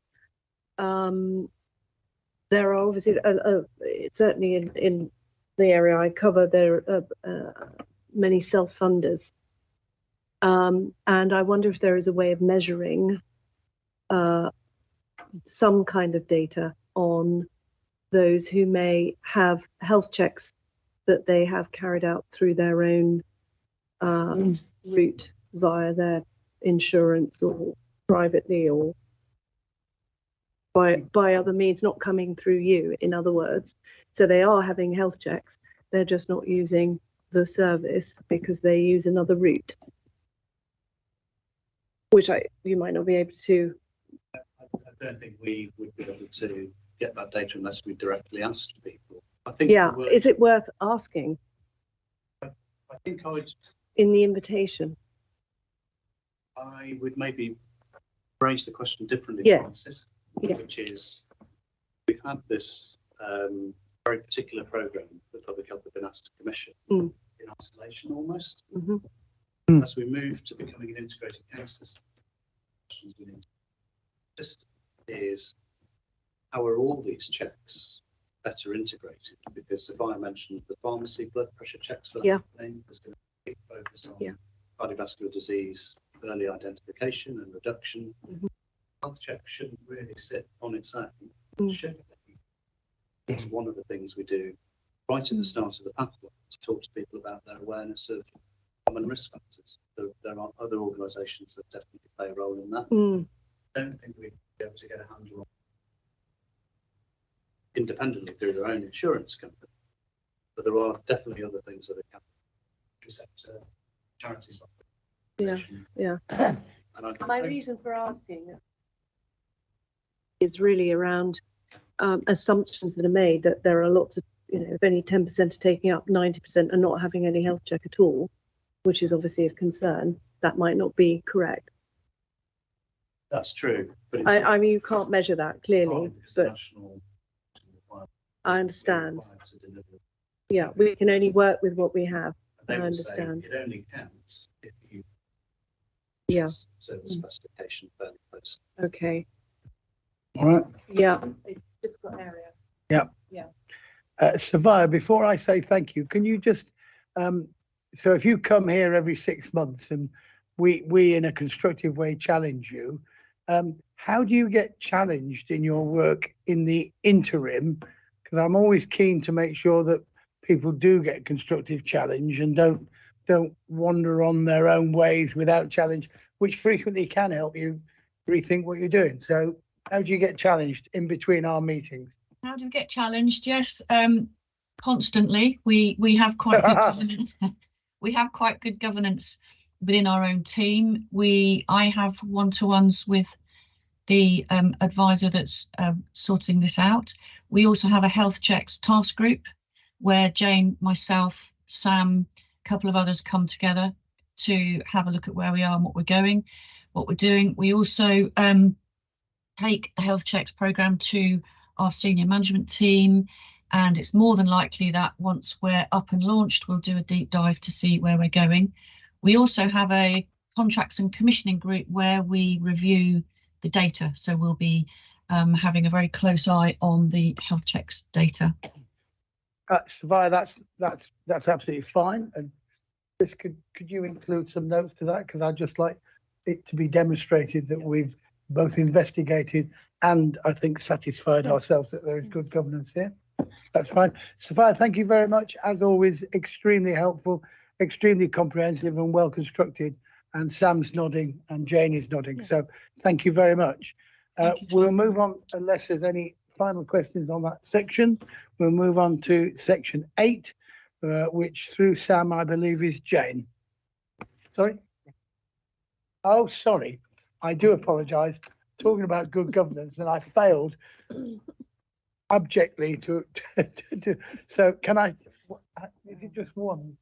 Speaker 6: There are obviously certainly in the area I cover, there are many self-funders, and I wonder if there is a way of measuring some kind of data on those who may have health checks that they have carried out through their own route via their insurance or privately or by other means, not coming through you, in other words. So they are having health checks, they're just not using the service because they use another route, which you might not be able to.
Speaker 12: I don't think we would be able to get that data unless we directly asked people. I think.
Speaker 6: Yeah, is it worth asking?
Speaker 12: I think I would.
Speaker 6: In the invitation.
Speaker 12: I would maybe raise the question differently,
Speaker 6: yeah.
Speaker 12: Francis, which is, we've had this very particular programme that Public Health have been asked to commission in isolation almost. As we move to becoming an integrated care system, questions we need to just is, how are all these checks better integrated? Because if I mentioned the pharmacy blood pressure checks that there's going to be a big focus on cardiovascular disease, early identification and reduction. Health check shouldn't really sit on its own. It's one of the things we do right at the start of the pathway, to talk to people about their awareness of common risk factors. There are other organisations that definitely play a role in that. I don't think we'd be able to get a handle on independently through their own insurance company, but there are definitely other things that are sector charities like that. And
Speaker 6: my reason for asking is really around assumptions that are made that there are lots of, if only 10% are taking up, 90% are not having any health check at all, which is obviously of concern. That might not be correct.
Speaker 12: That's true. But
Speaker 6: I mean, you can't measure that clearly, but I understand. Yeah, we can only work with what we have. I understand.
Speaker 12: It only counts if you service specification fairly close.
Speaker 6: Okay.
Speaker 1: All right.
Speaker 6: Yeah. It's a difficult area.
Speaker 1: Sophia, before I say thank you, can you just so if you come here every 6 months and we in a constructive way challenge you, how do you get challenged in your work in the interim? Because I'm always keen to make sure that people do get constructive challenge and don't wander on their own ways without challenge, which frequently can help you rethink what you're doing. So how do you get challenged in between our meetings?
Speaker 9: How do we get challenged? Yes, Constantly. We have quite good governance. We have quite good governance within our own team. I have one-to-ones with the advisor that's sorting this out. We also have a health checks task group where Jane, myself, Sam, a couple of others come together to have a look at where we are and what we're doing. We also take the health checks programme to our senior management team, and it's more than likely that once we're up and launched, we'll do a deep dive to see where we're going. We also have a contracts and commissioning group where we review the data, so we'll be having a very close eye on the health checks data.
Speaker 1: Sophia, that's absolutely fine. And Chris, could you include some notes to that? Because I'd just like it to be demonstrated that we've both investigated and I think satisfied ourselves that there is good governance here. That's fine. Sophia, thank you very much. As always, extremely helpful, extremely comprehensive and well constructed. And Sam's nodding and Jane is nodding. Yes. So thank you very much. We'll move on, unless there's any final questions on that section. We'll move on to section 8, which through Sam, I believe, is Jane. Sorry? Oh, sorry. I do apologise. Talking about good governance, and I failed abjectly to so can I, is it just one?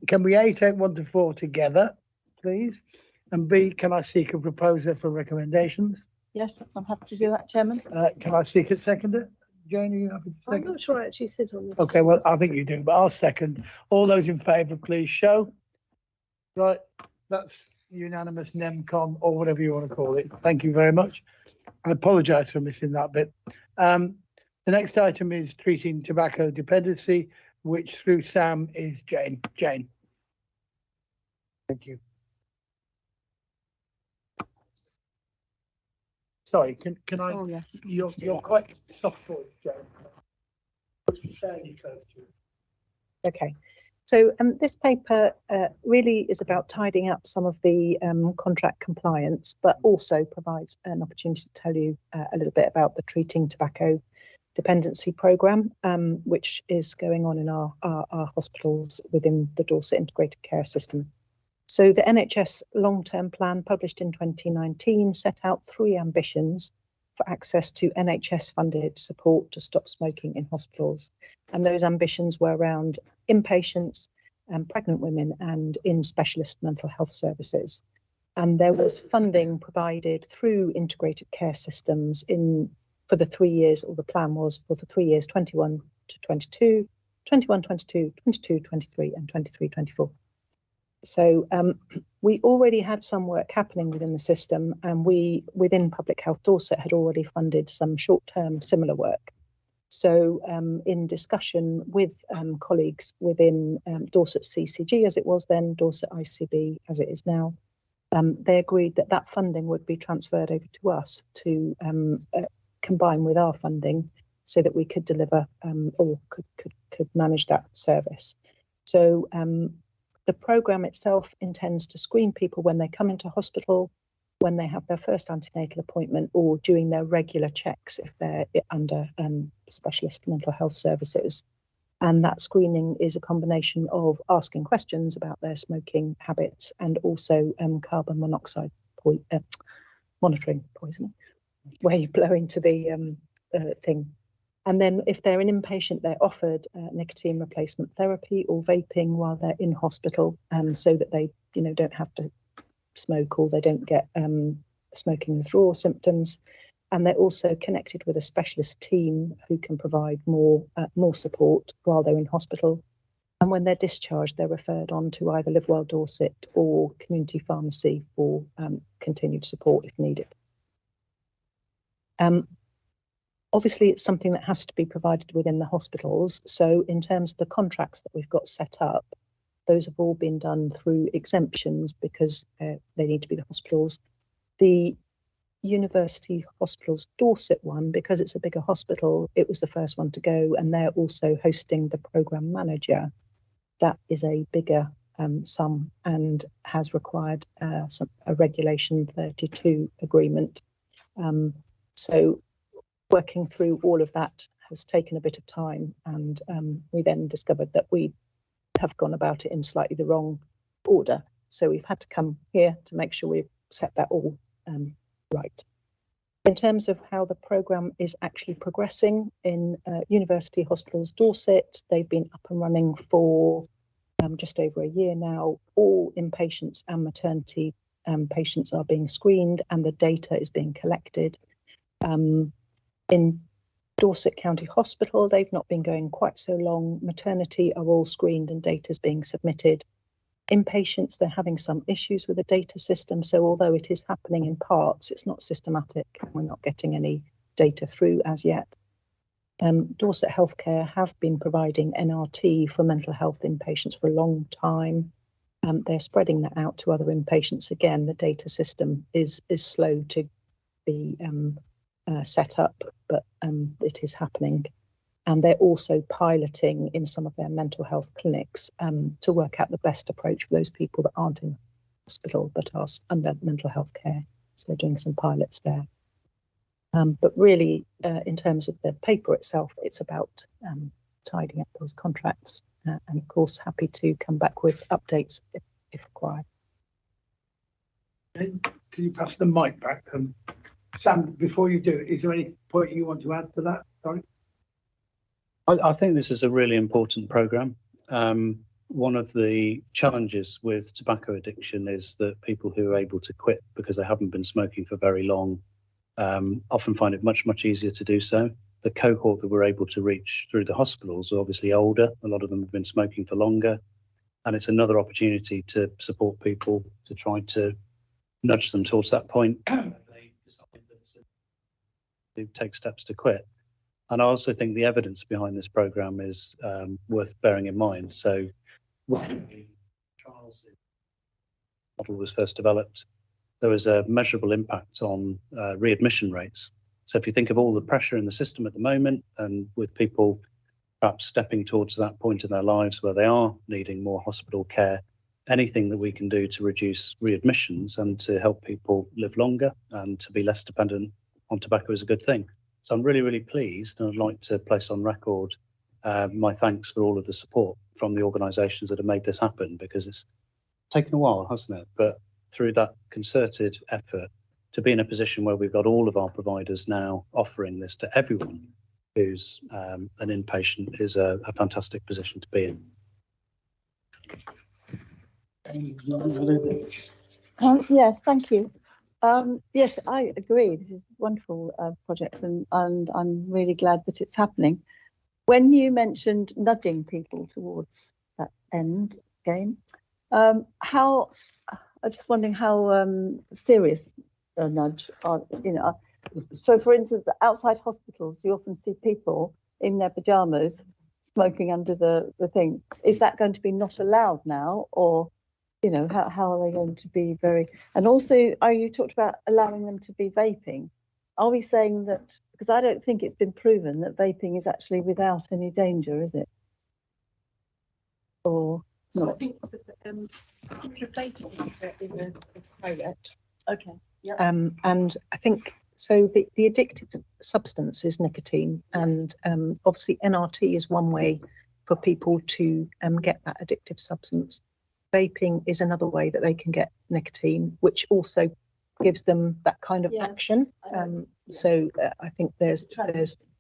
Speaker 1: Can we A, take 1 to 4 together, please? And B, can I seek a proposer for recommendations?
Speaker 5: Yes, I'm happy to do that, Chairman.
Speaker 1: Can I seek a seconder? Jane, are you happy to second?
Speaker 6: I'm not sure I actually sit on this.
Speaker 1: Okay, well, I think you do, but I'll second. All those in favour, please show. Right, that's unanimous NEMCOM, or whatever you want to call it. Thank you very much. I apologise for missing that bit. The next item is treating tobacco dependency, which through Sam is Jane. Jane. Thank you. Sorry, can I?
Speaker 5: Oh, yes.
Speaker 1: You're quite soft voiced, Jane.
Speaker 11: Okay. So this paper really is about tidying up some of the contract compliance, but also provides an opportunity to tell you a little bit about the Treating Tobacco Dependency Programme, which is going on in our hospitals within the Dorset Integrated Care System. So the NHS long-term plan published in 2019 set out 3 ambitions for access to NHS-funded support to stop smoking in hospitals. And those ambitions were around inpatients, pregnant women and in specialist mental health services. And there was funding provided through integrated care systems for the 3 years, or the plan was for the 3 years 21 to 22, 21, 22, 22, 23 and 23, 24. So we already had some work happening within the system, and we, within Public Health Dorset, had already funded some short-term similar work. So in discussion with colleagues within Dorset CCG, as it was then, Dorset ICB as it is now, they agreed that that funding would be transferred over to us to combine with our funding so that we could deliver or could manage that service. So the programme itself intends to screen people when they come into hospital, when they have their first antenatal appointment, or during their regular checks if they're under specialist mental health services. And that screening is a combination of asking questions about their smoking habits and also carbon monoxide monitoring poisoning, where you blow into the thing. And then if they're an inpatient, they're offered nicotine replacement therapy or vaping while they're in hospital, so that they, don't have to smoke or they don't get smoking withdrawal symptoms. And they're also connected with a specialist team who can provide more support while they're in hospital. And when they're discharged, they're referred on to either Live Well Dorset or community pharmacy for continued support if needed. Obviously, it's something that has to be provided within the hospitals. So in terms of the contracts that we've got set up, those have all been done through exemptions because they need to be the hospitals. The University Hospitals Dorset one, because it's a bigger hospital, it was the first one to go, and they're also hosting the programme manager. That is a bigger sum and has required a Regulation 32 agreement. So working through all of that has taken a bit of time, and we then discovered that we have gone about it in slightly the wrong order. So we've had to come here to make sure we've set that all right. In terms of how the programme is actually progressing in University Hospitals Dorset, they've been up and running for just over a year now. All inpatients and maternity patients are being screened and the data is being collected. In Dorset County Hospital, they've not been going quite so long. Maternity are all screened and data is being submitted. Inpatients, they're having some issues with the data system. So although it is happening in parts, it's not systematic. We're not getting any data through as yet. Dorset Healthcare have been providing NRT for mental health inpatients for a long time. They're spreading that out to other inpatients. Again, the data system is slow to be set up, but it is happening. And they're also piloting in some of their mental health clinics to work out the best approach for those people that aren't in hospital but are under mental health care. So they're doing some pilots there. But really, in terms of the paper itself, it's about tidying up those contracts. And of course, happy to come back with updates if required.
Speaker 1: Can you pass the mic back? Sam, before you do, is there any point you want to add to that? Sorry.
Speaker 12: I think this is a really important programme. One of the challenges with tobacco addiction is that people who are able to quit because they haven't been smoking for very long often find it much, much easier to do so. The cohort that we're able to reach through the hospitals are obviously older. A lot of them have been smoking for longer. And it's another opportunity to support people to try to nudge them towards that point when they decide to take steps to quit. And I also think the evidence behind this programme is worth bearing in mind. So when the trials model was first developed, there was a measurable impact on readmission rates. So if you think of all the pressure in the system at the moment, and with people perhaps stepping towards that point in their lives where they are needing more hospital care, anything that we can do to reduce readmissions and to help people live longer and to be less dependent on tobacco is a good thing. So I'm really, really pleased, and I'd like to place on record my thanks for all of the support from the organisations that have made this happen, because it's taken a while, hasn't it? But through that concerted effort, to be in a position where we've got all of our providers now offering this to everyone who's an inpatient is a fantastic position to be in.
Speaker 5: Yes, thank you. Yes, I agree. This is a wonderful project, and I'm really glad that it's happening. When you mentioned nudging people towards that end game, I'm just wondering how serious a nudge are, So, for instance, outside hospitals, you often see people in their pajamas smoking under the thing. Is that going to be not allowed now, or how are they going to be and also you talked about allowing them to be vaping. Are we saying that, because I don't think it's been proven that vaping is actually without any danger, is it? Or
Speaker 11: So
Speaker 5: not?
Speaker 11: I think vaping is a pilot.
Speaker 5: Okay. Yeah.
Speaker 11: And I think so. The addictive substance is nicotine, and obviously NRT is one way for people to get that addictive substance. Vaping is another way that they can get nicotine, which also gives them that kind of action. So I think there's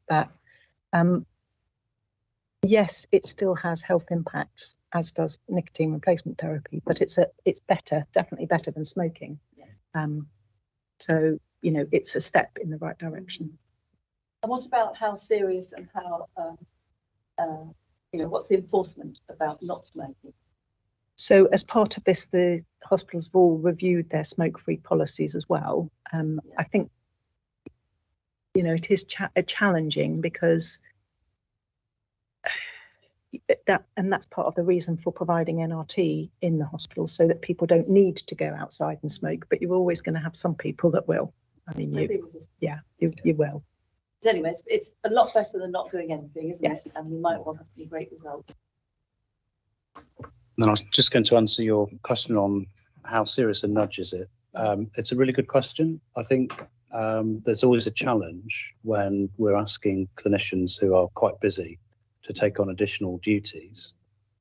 Speaker 11: that. Yes, it still has health impacts, as does nicotine replacement therapy, but it's definitely better than smoking. So it's a step in the right direction.
Speaker 5: And what about how serious and how what's the enforcement about not smoking?
Speaker 11: So as part of this, the hospitals have all reviewed their smoke-free policies as well. I think, it is challenging because that's part of the reason for providing NRT in the hospitals, so that people don't need to go outside and smoke, but you're always going to have some people that will. I mean, you will.
Speaker 5: But anyway, it's a lot better than not doing anything, isn't
Speaker 11: Yes.
Speaker 5: it? And we might want to see great results.
Speaker 12: Then I was just going to answer your question on how serious a nudge is it. It's a really good question. I think there's always a challenge when we're asking clinicians who are quite busy to take on additional duties.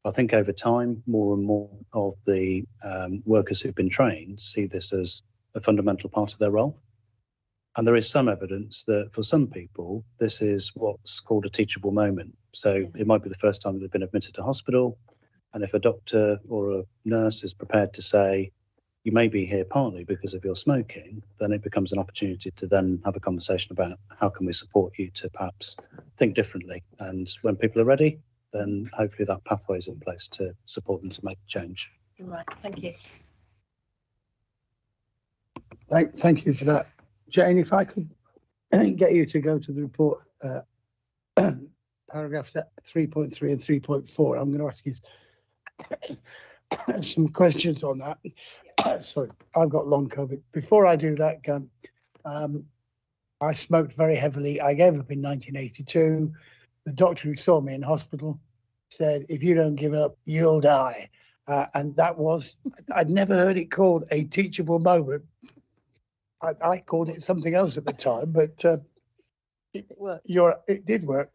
Speaker 12: I think over time, more and more of the workers who've been trained see this as a fundamental part of their role. And there is some evidence that for some people, this is what's called a teachable moment. So it might be the first time they've been admitted to hospital. And if a doctor or a nurse is prepared to say, you may be here partly because of your smoking, then it becomes an opportunity to then have a conversation about how can we support you to perhaps think differently. And when people are ready, then hopefully that pathway is in place to support them to make the change.
Speaker 11: Right, thank you.
Speaker 1: Thank you for that. Jane, if I could get you to go to the report, paragraphs 3.3 and 3.4, I'm going to ask you some questions on that. Sorry, I've got long COVID. Before I do that, I smoked very heavily. I gave up in 1982. The doctor who saw me in hospital said, if you don't give up, you'll die. And that was, I'd never heard it called a teachable moment. I called it something else at the time, but it did work.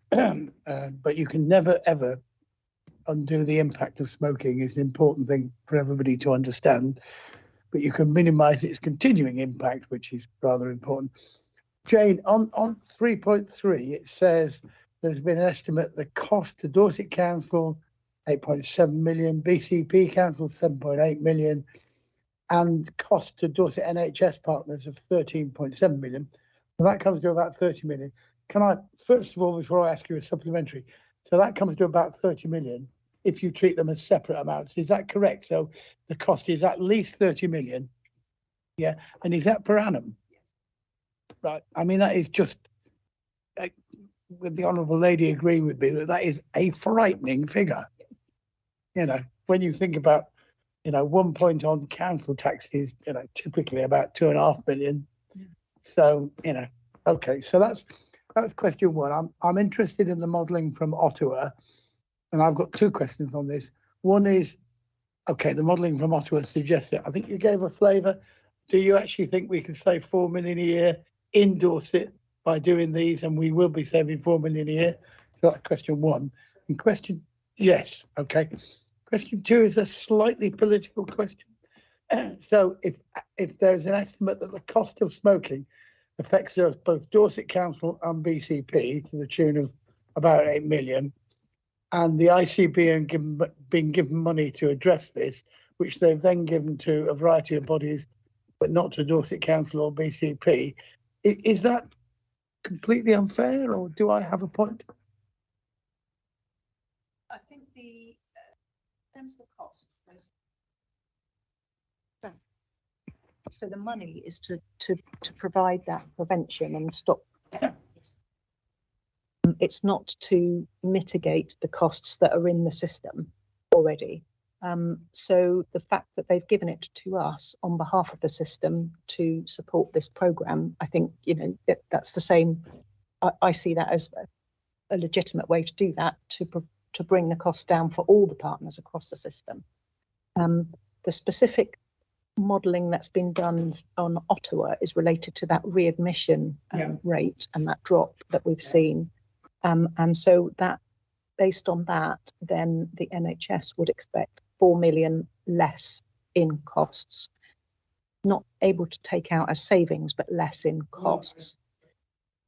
Speaker 1: But you can never, ever undo the impact of smoking is an important thing for everybody to understand. But you can minimise its continuing impact, which is rather important. Jane, on 3.3, it says there's been an estimate the cost to Dorset Council, 8.7 million, BCP Council, 7.8 million, and cost to Dorset NHS partners of 13.7 million. So that comes to about 30 million. Can I, first of all, before I ask you a supplementary, so that comes to about 30 million if you treat them as separate amounts. Is that correct? So the cost is at least 30 million. Yeah. And is that per annum? Yes. Right. I mean, that is just, would the honourable lady agree with me that that is a frightening figure? You know, when you think about, 1 point on council tax is, typically about 2.5 million. So, okay. So that's question one. I'm interested in the modelling from Ottawa, and I've got two questions on this. One is, okay, the modelling from Ottawa suggests it. I think you gave a flavour. Do you actually think we can save 4 million a year in Dorset by doing these, and we will be saving 4 million a year? So that's question one. And yes, okay. Question two is a slightly political question. So if there's an estimate that the cost of smoking affects both Dorset Council and BCP to the tune of about 8 million, and the ICB have been given money to address this, which they've then given to a variety of bodies, but not to Dorset Council or BCP, is that completely unfair, or do I have a point?
Speaker 11: I think in terms of the costs, so the money is to provide that prevention and stop. It's not to mitigate the costs that are in the system already. So the fact that they've given it to us on behalf of the system to support this programme, I think, that's the same. I see that as a legitimate way to do that, to bring the costs down for all the partners across the system. The specific modelling that's been done on Ottawa is related to that readmission rate and that drop that we've seen. And so that, based on that, then the NHS would expect 4 million less in costs, not able to take out as savings, but less in costs.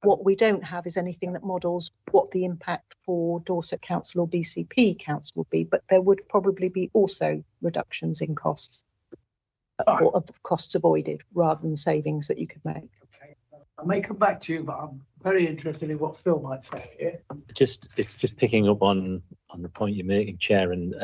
Speaker 11: What we don't have is anything that models what the impact for Dorset Council or BCP Council will be, but there would probably be also reductions in costs or of costs avoided rather than savings that you could make.
Speaker 1: Okay, I may come back to you, but I'm very interested in what Phil might say here.
Speaker 13: It's just picking up on the point you're making, Chair, and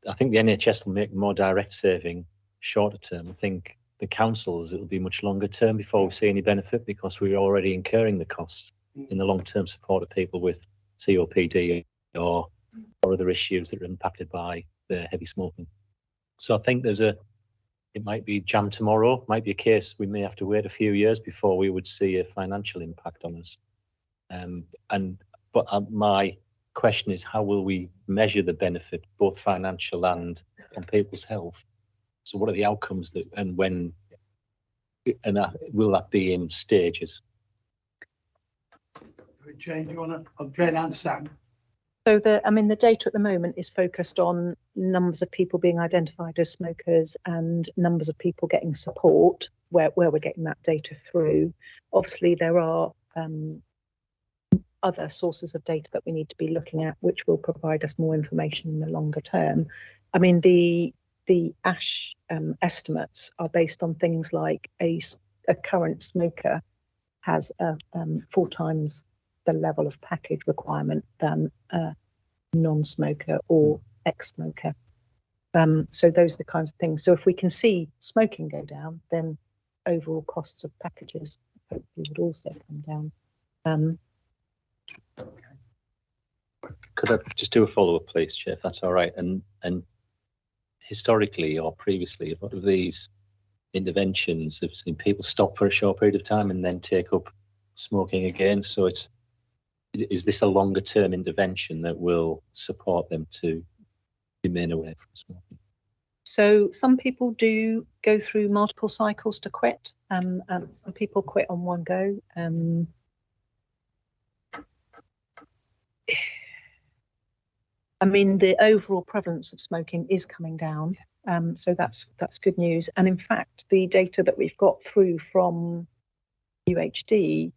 Speaker 13: I think the NHS will make more direct saving shorter term. I think the councils, it'll be much longer term before we see any benefit, because we're already incurring the costs in the long-term support of people with COPD or other issues that are impacted by the heavy smoking. So I think it might be jam tomorrow, might be a case we may have to wait a few years before we would see a financial impact on us. But my question is, how will we measure the benefit, both financial and on people's health? So what are the outcomes and when And will that be in stages?
Speaker 1: Jane, do you want to, Jane and Sam?
Speaker 11: So the data at the moment is focused on numbers of people being identified as smokers and numbers of people getting support, where we're getting that data through. Obviously, there are other sources of data that we need to be looking at, which will provide us more information in the longer term. I mean, the ASH estimates are based on things like a current smoker has 4 times the level of package requirement than a non-smoker or ex-smoker. So those are the kinds of things. So if we can see smoking go down, then overall costs of packages hopefully would also come down.
Speaker 13: Could I just do a follow-up, please, Chair, if that's all right? And historically or previously, a lot of these interventions have seen people stop for a short period of time and then take up smoking again. So is this a longer term intervention that will support them to remain away from smoking?
Speaker 11: So some people do go through multiple cycles to quit. Some people quit on one go. I mean, the overall prevalence of smoking is coming down, so that's good news. And in fact, the data that we've got through from UHD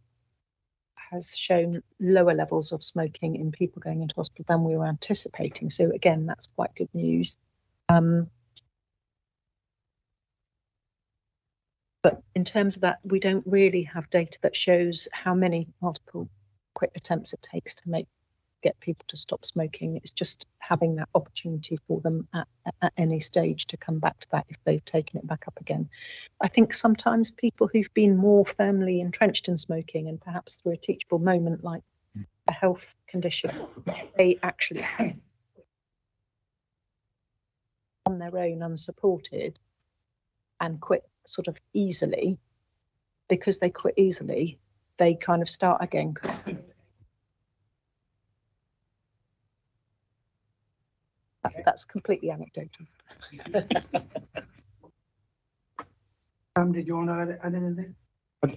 Speaker 11: has shown lower levels of smoking in people going into hospital than we were anticipating. So again, that's quite good news. But in terms of that, we don't really have data that shows how many multiple quit attempts it takes to get people to stop smoking. It's just having that opportunity for them at any stage to come back to that if they've taken it back up again. I think sometimes people who've been more firmly entrenched in smoking and perhaps through a teachable moment like a health condition, they actually on their own unsupported and quit sort of easily. Because they quit easily, they kind of start again. That's completely anecdotal.
Speaker 1: Did you want to add anything?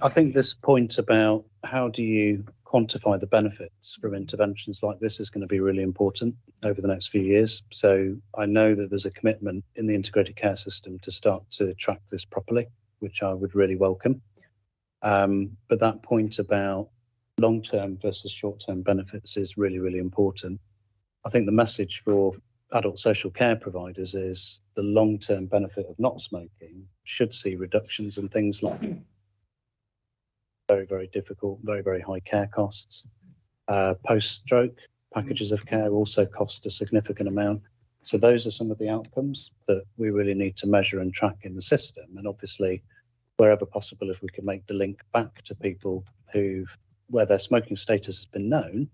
Speaker 12: I think this point about how do you quantify the benefits from interventions like this is going to be really important over the next few years. So I know that there's a commitment in the integrated care system to start to track this properly, which I would really welcome. But that point about long-term versus short-term benefits is really, really important. I think the message for adult social care providers is the long-term benefit of not smoking should see reductions in things like very, very difficult, very, very high care costs. Post-stroke packages of care also cost a significant amount. So those are some of the outcomes that we really need to measure and track in the system. And obviously, wherever possible, if we can make the link back to people where their smoking status has been known,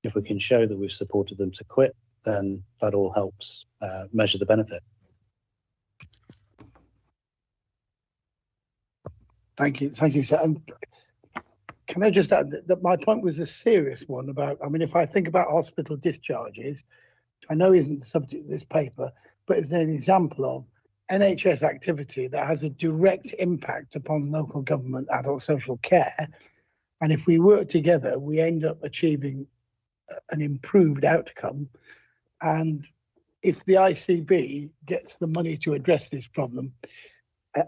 Speaker 12: if we can show that we've supported them to quit, then that all helps measure the benefit.
Speaker 1: Thank you, sir. Can I just add that my point was a serious one about, I mean, if I think about hospital discharges, I know isn't the subject of this paper, but it's an example of NHS activity that has a direct impact upon local government adult social care. And if we work together, we end up achieving an improved outcome. And if the ICB gets the money to address this problem,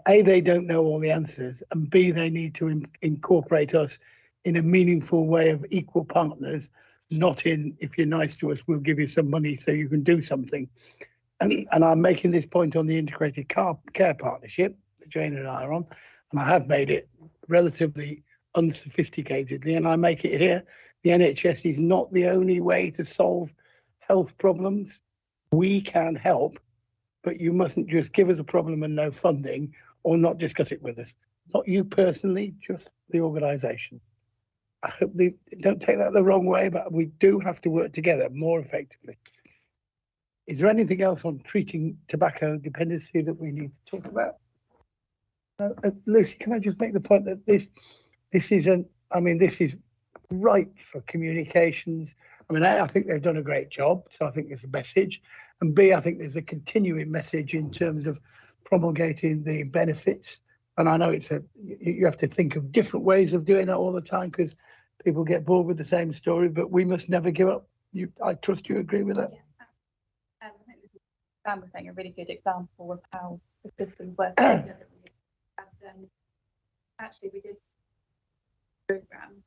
Speaker 1: A, they don't know all the answers, and B, they need to incorporate us in a meaningful way of equal partners, not in, if you're nice to us, we'll give you some money so you can do something. And I'm making this point on the integrated care partnership that Jane and I are on, and I have made it relatively unsophisticatedly, and I make it here. The NHS is not the only way to solve health problems. We can help, but you mustn't just give us a problem and no funding, or not discuss it with us. Not you personally, just the organisation. I hope they don't take that the wrong way, but we do have to work together more effectively. Is there anything else on treating tobacco dependency that we need to talk about? Lucy, can I just make the point that this is ripe for communications. I mean, I think they've done a great job, so I think there's a message. And B, I think there's a continuing message in terms of promulgating the benefits. And I know you have to think of different ways of doing that all the time because people get bored with the same story, but we must never give up. I trust you agree with that.
Speaker 8: I think this is, Sam was saying, a really good example of how the system works together. And actually, we did a program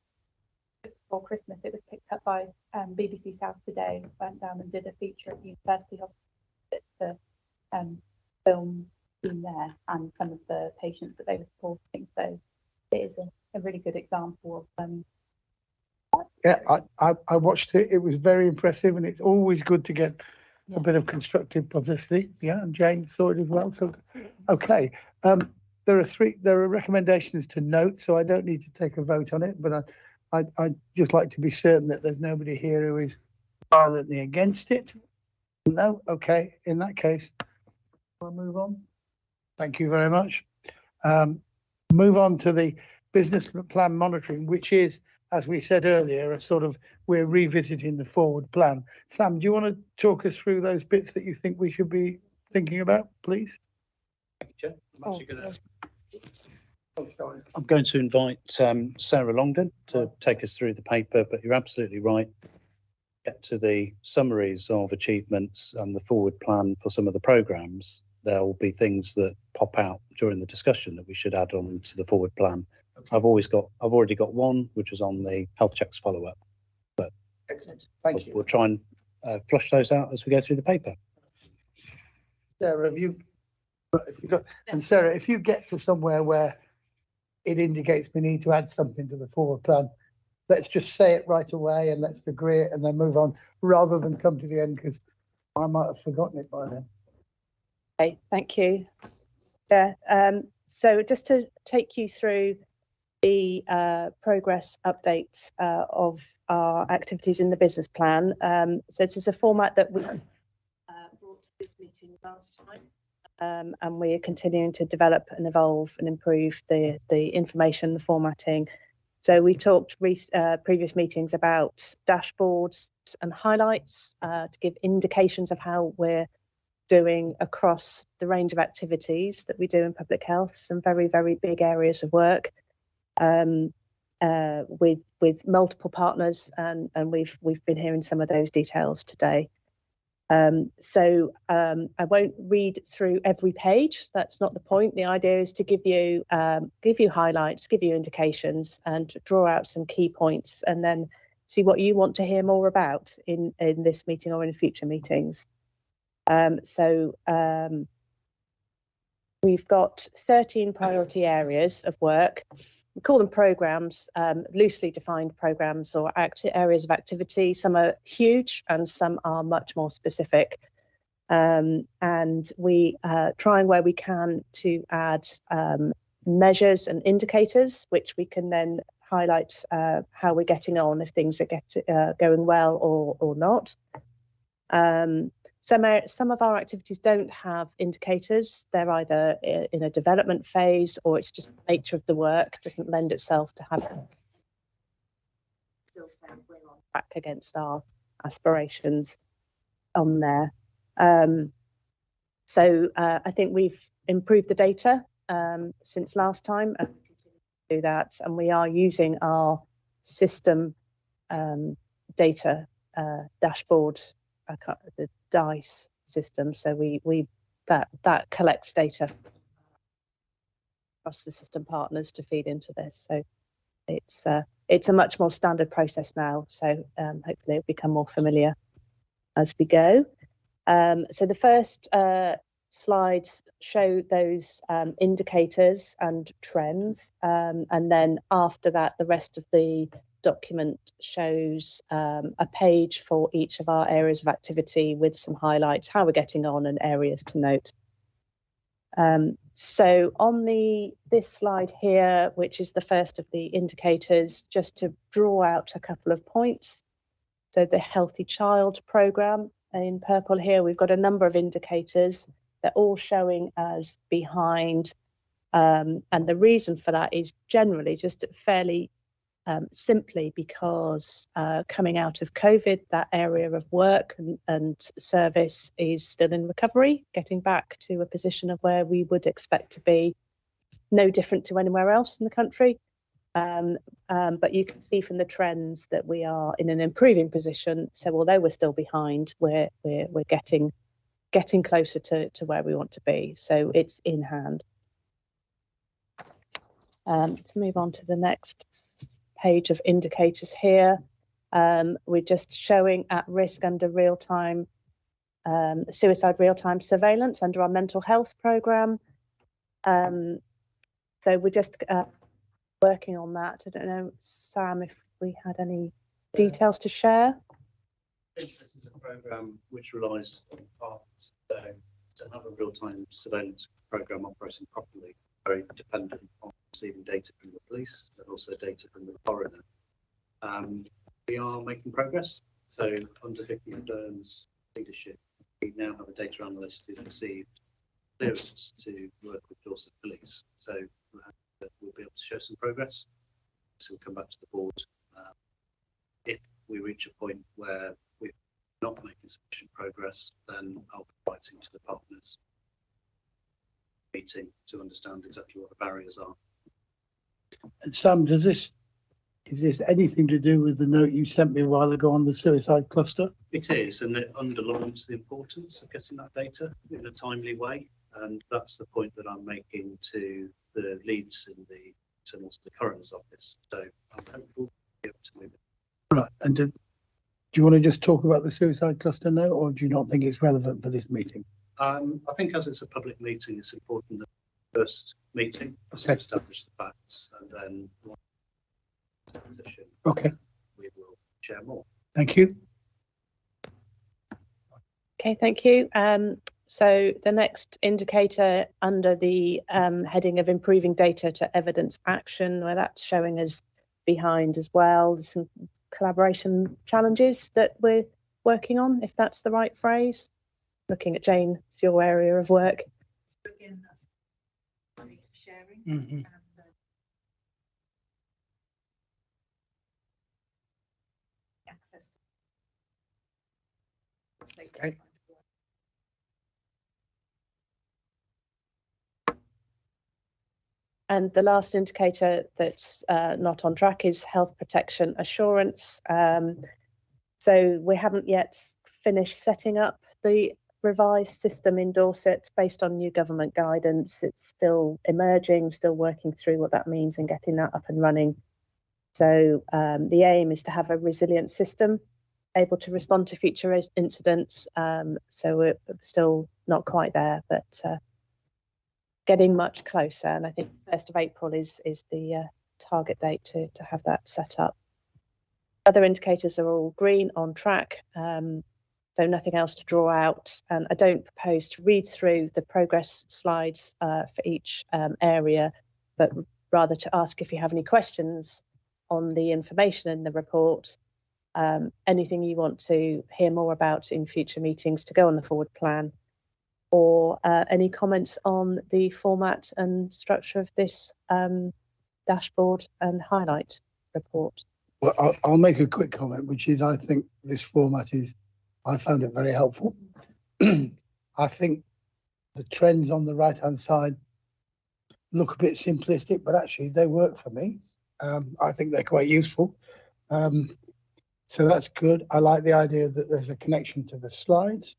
Speaker 8: before Christmas. It was picked up by BBC South Today. Went down and did a feature at University Hospital to film in there and some of the patients that they were supporting. So it is a really good example of
Speaker 1: yeah, I watched it. It was very impressive, and it's always good to get a bit of constructive publicity. Yeah, and Jane saw it as well. So, okay, there are recommendations to note, so I don't need to take a vote on it. But I'd just like to be certain that there's nobody here who is violently against it. No, okay. In that case, we'll move on. Thank you very much. Move on to the business plan monitoring, which is, as we said earlier, we're revisiting the forward plan. Sam, do you want to talk us through those bits that you think we should be thinking about, please?
Speaker 12: Thank you, Chair. I'm going to invite Sarah Longden to take us through the paper, but you're absolutely right. Get to the summaries of achievements and the forward plan for some of the programmes. There will be things that pop out during the discussion that we should add on to the forward plan. Okay. I've already got one, which is on the health checks follow-up. But
Speaker 1: excellent, thank you.
Speaker 12: We'll try and flush those out as we go through the paper.
Speaker 1: Sarah, Sarah, if you get to somewhere where it indicates we need to add something to the forward plan, let's just say it right away and let's agree it and then move on, rather than come to the end, because I might have forgotten it by then.
Speaker 6: Okay, thank you. Yeah, so just to take you through the progress updates of our activities in the business plan. So this is a format that we brought to this meeting last time, and we are continuing to develop and evolve and improve the information, the formatting. So we talked previous meetings about dashboards and highlights to give indications of how we're doing across the range of activities that we do in public health, some very, very big areas of work with multiple partners, and we've been hearing some of those details today. So I won't read through every page. That's not the point. The idea is to give you highlights, give you indications, and draw out some key points, and then see what you want to hear more about in this meeting or in future meetings. We've got 13 priority areas of work. We call them programs, loosely defined programs or areas of activity. Some are huge and some are much more specific. And we trying where we can to add measures and indicators, which we can then highlight how we're getting on, if things are going well or not. Some of our activities don't have indicators. They're either in a development phase, or it's just the nature of the work doesn't lend itself to have still saying we're on track against our aspirations on there. So I think we've improved the data since last time, and we continue to do that. And we are using our system data dashboard, the DICE system. So that collects data across the system partners to feed into this. So it's a much more standard process now. So hopefully it'll become more familiar as we go. So the first slides show those indicators and trends, and then after that the rest of the document shows a page for each of our areas of activity with some highlights, how we're getting on, and areas to note. So on this slide here, which is the first of the indicators, just to draw out a couple of points. So the Healthy Child programme in purple here, we've got a number of indicators. They're all showing as behind, and the reason for that is generally just fairly simply because coming out of COVID, that area of work and service is still in recovery, getting back to a position of where we would expect to be no different to anywhere else in the country. But you can see from the trends that we are in an improving position. So although we're still behind, we're getting closer to where we want to be. So it's in hand. To move on to the next page of indicators here, we're just showing at risk under real-time suicide real-time surveillance under our mental health programme. So we're just working on that. I don't know, Sam, if we had any details to share.
Speaker 12: This is a programme which relies on partners to have a real-time surveillance programme operating properly, very dependent on receiving data from the police and also data from the coroner. We are making progress. So under Vicky Byrne's leadership, we now have a data analyst who's received clearance to work with Dorset Police. So we'll be able to show some progress. So we'll come back to the board if we reach a point where we're not making sufficient progress. Then I'll be writing to the partners meeting to understand exactly what the barriers are.
Speaker 1: And Sam, is this anything to do with the note you sent me a while ago on the suicide cluster?
Speaker 12: It is, and it underlines the importance of getting that data in a timely way. And that's the point that I'm making to the leads in the coroner's office. So I'm hopeful to be able to move it.
Speaker 1: Right. And do you want to just talk about the suicide cluster now, or do you not think it's relevant for this meeting?
Speaker 12: I think as it's a public meeting, it's important that the first meeting to establish the facts, and then position.
Speaker 1: Okay.
Speaker 12: We will share more.
Speaker 1: Thank you.
Speaker 6: Okay, thank you. So the next indicator under the heading of improving data to evidence action, where that's showing us behind as well. There's some collaboration challenges that we're working on, if that's the right phrase. Looking at Jane, it's your area of work.
Speaker 3: So again, that's sharing.
Speaker 1: Mm-hmm.
Speaker 3: And, access.
Speaker 1: Okay.
Speaker 6: And the last indicator that's not on track is health protection assurance. So we haven't yet finished setting up the revised system in Dorset based on new government guidance. It's still emerging, still working through what that means and getting that up and running. So the aim is to have a resilient system able to respond to future incidents. So we're still not quite there, but getting much closer. And I think 1st of April is the target date to have that set up. Other indicators are all green, on track. So nothing else to draw out. And I don't propose to read through the progress slides for each area, but rather to ask if you have any questions on the information in the report, anything you want to hear more about in future meetings to go on the forward plan, or any comments on the format and structure of this dashboard and highlight report.
Speaker 1: Well, I'll make a quick comment, which is I think this format I found it very helpful. I think the trends on the right-hand side look a bit simplistic, but actually they work for me. I think they're quite useful. So that's good. I like the idea that there's a connection to the slides.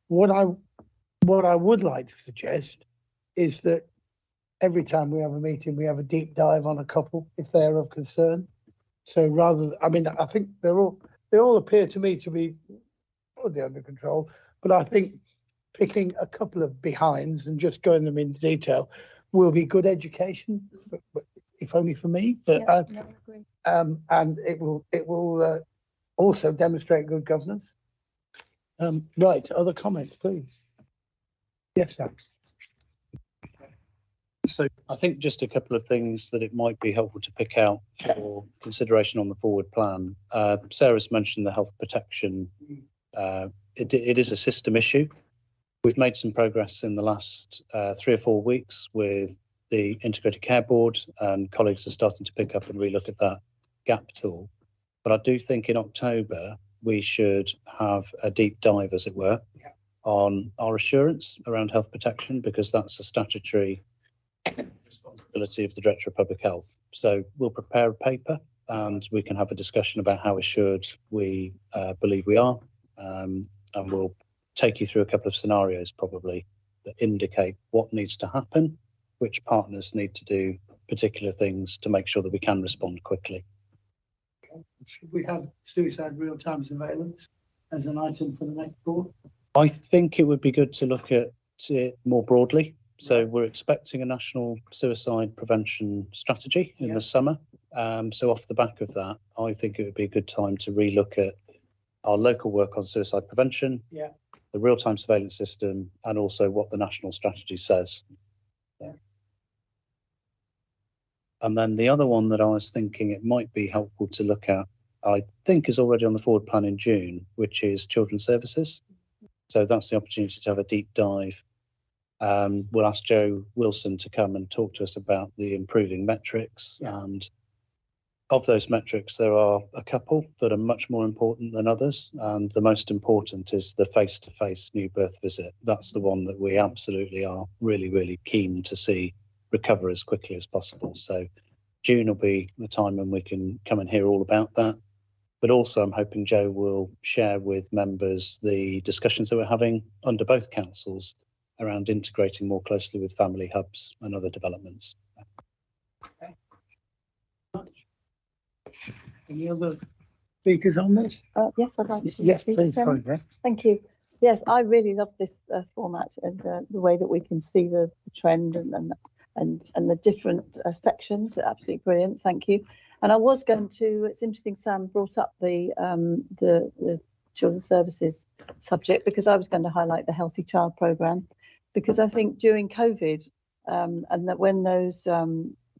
Speaker 1: What I would like to suggest is that every time we have a meeting, we have a deep dive on a couple if they're of concern. So I think they all appear to me to be probably under control, but I think picking a couple of behinds and just going them in detail will be good education, if only for me. But
Speaker 6: I agree.
Speaker 1: And it will also demonstrate good governance. Right, other comments, please. Yes, Sam.
Speaker 12: So I think just a couple of things that it might be helpful to pick out for consideration on the forward plan. Sarah's mentioned the health protection. It is a system issue. We've made some progress in the last 3 or 4 weeks with the Integrated Care Board, and colleagues are starting to pick up and relook at that gap tool. But I do think in October, we should have a deep dive, as it were, on our assurance around health protection, because that's a statutory responsibility of the Director of Public Health. So we'll prepare a paper and we can have a discussion about how assured we believe we are. And we'll take you through a couple of scenarios probably that indicate what needs to happen, which partners need to do particular things to make sure that we can respond quickly.
Speaker 1: Should we have suicide real-time surveillance as an item for the next board?
Speaker 12: I think it would be good to look at it more broadly. So we're expecting a national suicide prevention strategy in the summer. So off the back of that, I think it would be a good time to relook at our local work on suicide prevention, the real-time surveillance system, and also what the national strategy says. And then the other one that I was thinking it might be helpful to look at, I think is already on the forward plan in June, which is children's services. So that's the opportunity to have a deep dive. We'll ask Joe Wilson to come and talk to us about the improving metrics. And of those metrics, there are a couple that are much more important than others. And the most important is the face-to-face new birth visit. That's the one that we absolutely are really, really keen to see recover as quickly as possible. So June will be the time when we can come and hear all about that. But also I'm hoping Joe will share with members the discussions that we're having under both councils around integrating more closely with family hubs and other developments.
Speaker 1: Okay. Any other speakers on this?
Speaker 5: Yes, I'd like to.
Speaker 1: Yes,
Speaker 5: speak,
Speaker 1: please.
Speaker 5: Chairman.
Speaker 1: Sorry,
Speaker 5: Thank you. Yes, I really love this format and the way that we can see the trend and the different sections. Absolutely brilliant. Thank you. And I was going to. It's interesting. Sam brought up the children's services subject because I was going to highlight the Healthy Child programme because I think during COVID and that when those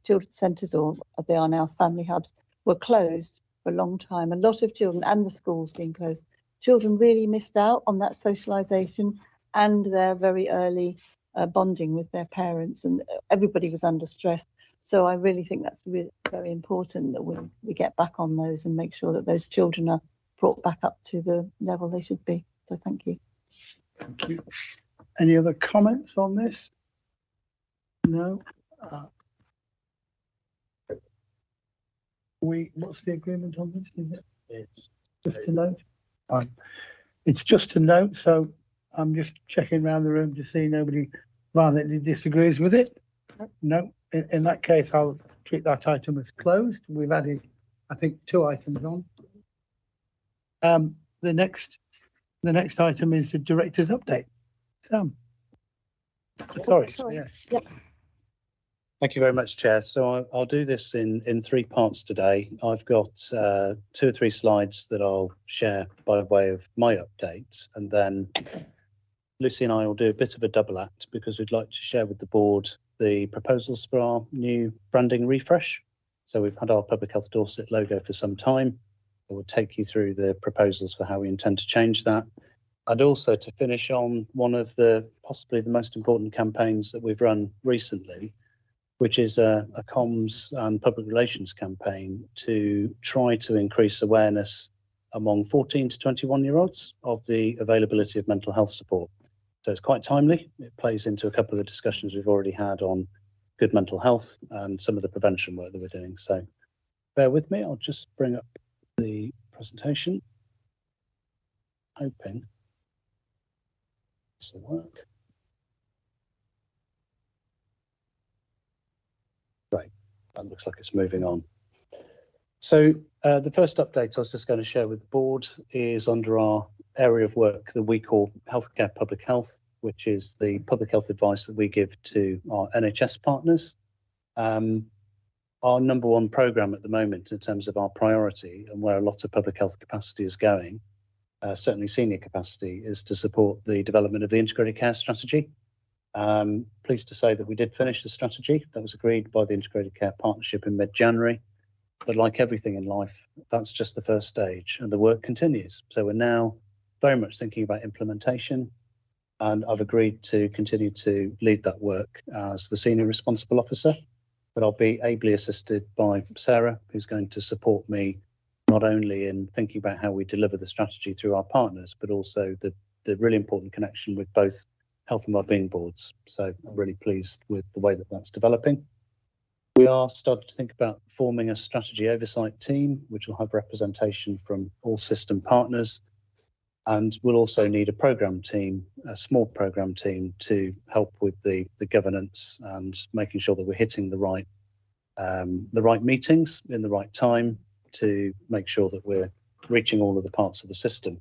Speaker 5: children's centres or they are now family hubs were closed for a long time, a lot of children and the schools being closed. Children really missed out on that socialisation and their very early bonding with their parents, and everybody was under stress. So I really think that's really very important that we get back on those and make sure that those children are brought back up to the level they should be. So thank you.
Speaker 1: Thank you. Any other comments on this? No. What's the agreement on this? Is it just a note? It's just a note, so I'm just checking around the room to see nobody violently disagrees with it. No. In that case, I'll treat that item as closed. We've added, I think, 2 items on. The next item is the director's update. Sam. Sorry. Yes.
Speaker 5: Yep.
Speaker 12: Thank you very much, Chair. So I'll do this in 3 parts today. I've got 2 or 3 slides that I'll share by way of my update, and then Lucy and I will do a bit of a double act because we'd like to share with the board the proposals for our new branding refresh. So we've had our Public Health Dorset logo for some time. I will take you through the proposals for how we intend to change that. And also to finish on one of the possibly the most important campaigns that we've run recently, which is a comms and public relations campaign to try to increase awareness among 14 to 21-year-olds of the availability of mental health support. So it's quite timely. It plays into a couple of the discussions we've already had on good mental health and some of the prevention work that we're doing. So bear with me. I'll just bring up the presentation, hoping this will work. Right, that looks like it's moving on. So the first update I was just going to share with the board is under our area of work that we call Healthcare Public Health, which is the public health advice that we give to our NHS partners. Our number 1 programme at the moment in terms of our priority and where a lot of public health capacity is going, certainly senior capacity, is to support the development of the integrated care strategy. Pleased to say that we did finish the strategy that was agreed by the Integrated Care Partnership in mid-January. But like everything in life, that's just the first stage and the work continues. So we're now very much thinking about implementation, and I've agreed to continue to lead that work as the senior responsible officer, but I'll be ably assisted by Sarah, who's going to support me not only in thinking about how we deliver the strategy through our partners, but also the really important connection with both health and wellbeing boards. So I'm really pleased with the way that that's developing. We are starting to think about forming a strategy oversight team, which will have representation from all system partners. And we'll also need a programme team, a small programme team, to help with the governance and making sure that we're hitting the right meetings in the right time to make sure that we're reaching all of the parts of the system.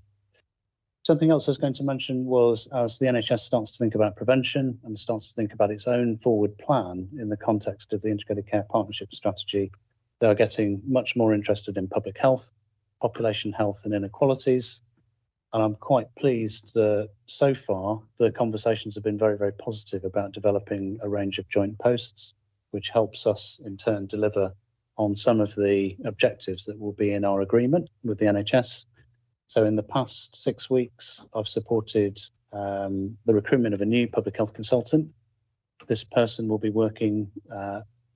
Speaker 12: Something else I was going to mention was, as the NHS starts to think about prevention and starts to think about its own forward plan in the context of the Integrated Care Partnership Strategy, they are getting much more interested in public health, population health and inequalities. And I'm quite pleased that so far the conversations have been very, very positive about developing a range of joint posts, which helps us in turn deliver on some of the objectives that will be in our agreement with the NHS. So in the past 6 weeks, I've supported the recruitment of a new public health consultant. This person will be working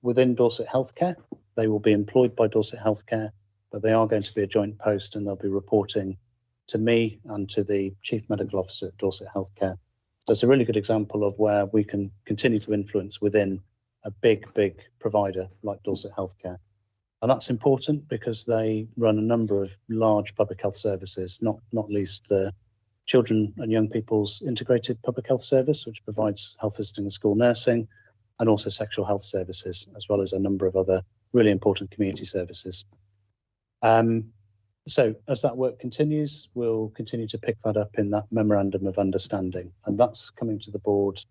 Speaker 12: within Dorset Healthcare. They will be employed by Dorset Healthcare, but they are going to be a joint post and they'll be reporting to me and to the Chief Medical Officer at Dorset Healthcare. So it's a really good example of where we can continue to influence within a big provider like Dorset Healthcare. And that's important because they run a number of large public health services, not least the Children and Young People's Integrated Public Health Service, which provides health visiting and school nursing, and also sexual health services, as well as a number of other really important community services. So as that work continues, we'll continue to pick that up in that memorandum of understanding, and that's coming to the board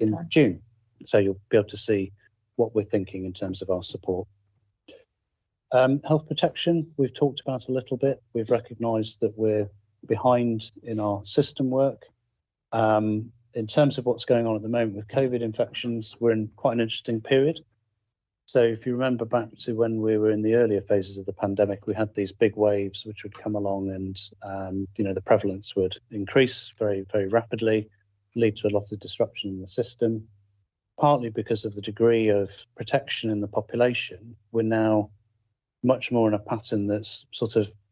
Speaker 12: in June. So you'll be able to see what we're thinking in terms of our support. Health protection, we've talked about a little bit. We've recognised that we're behind in our system work. In terms of what's going on at the moment with COVID infections, we're in quite an interesting period. So if you remember back to when we were in the earlier phases of the pandemic, we had these big waves which would come along and, the prevalence would increase very, very rapidly, lead to a lot of disruption in the system. Partly because of the degree of protection in the population, we're now much more in a pattern that's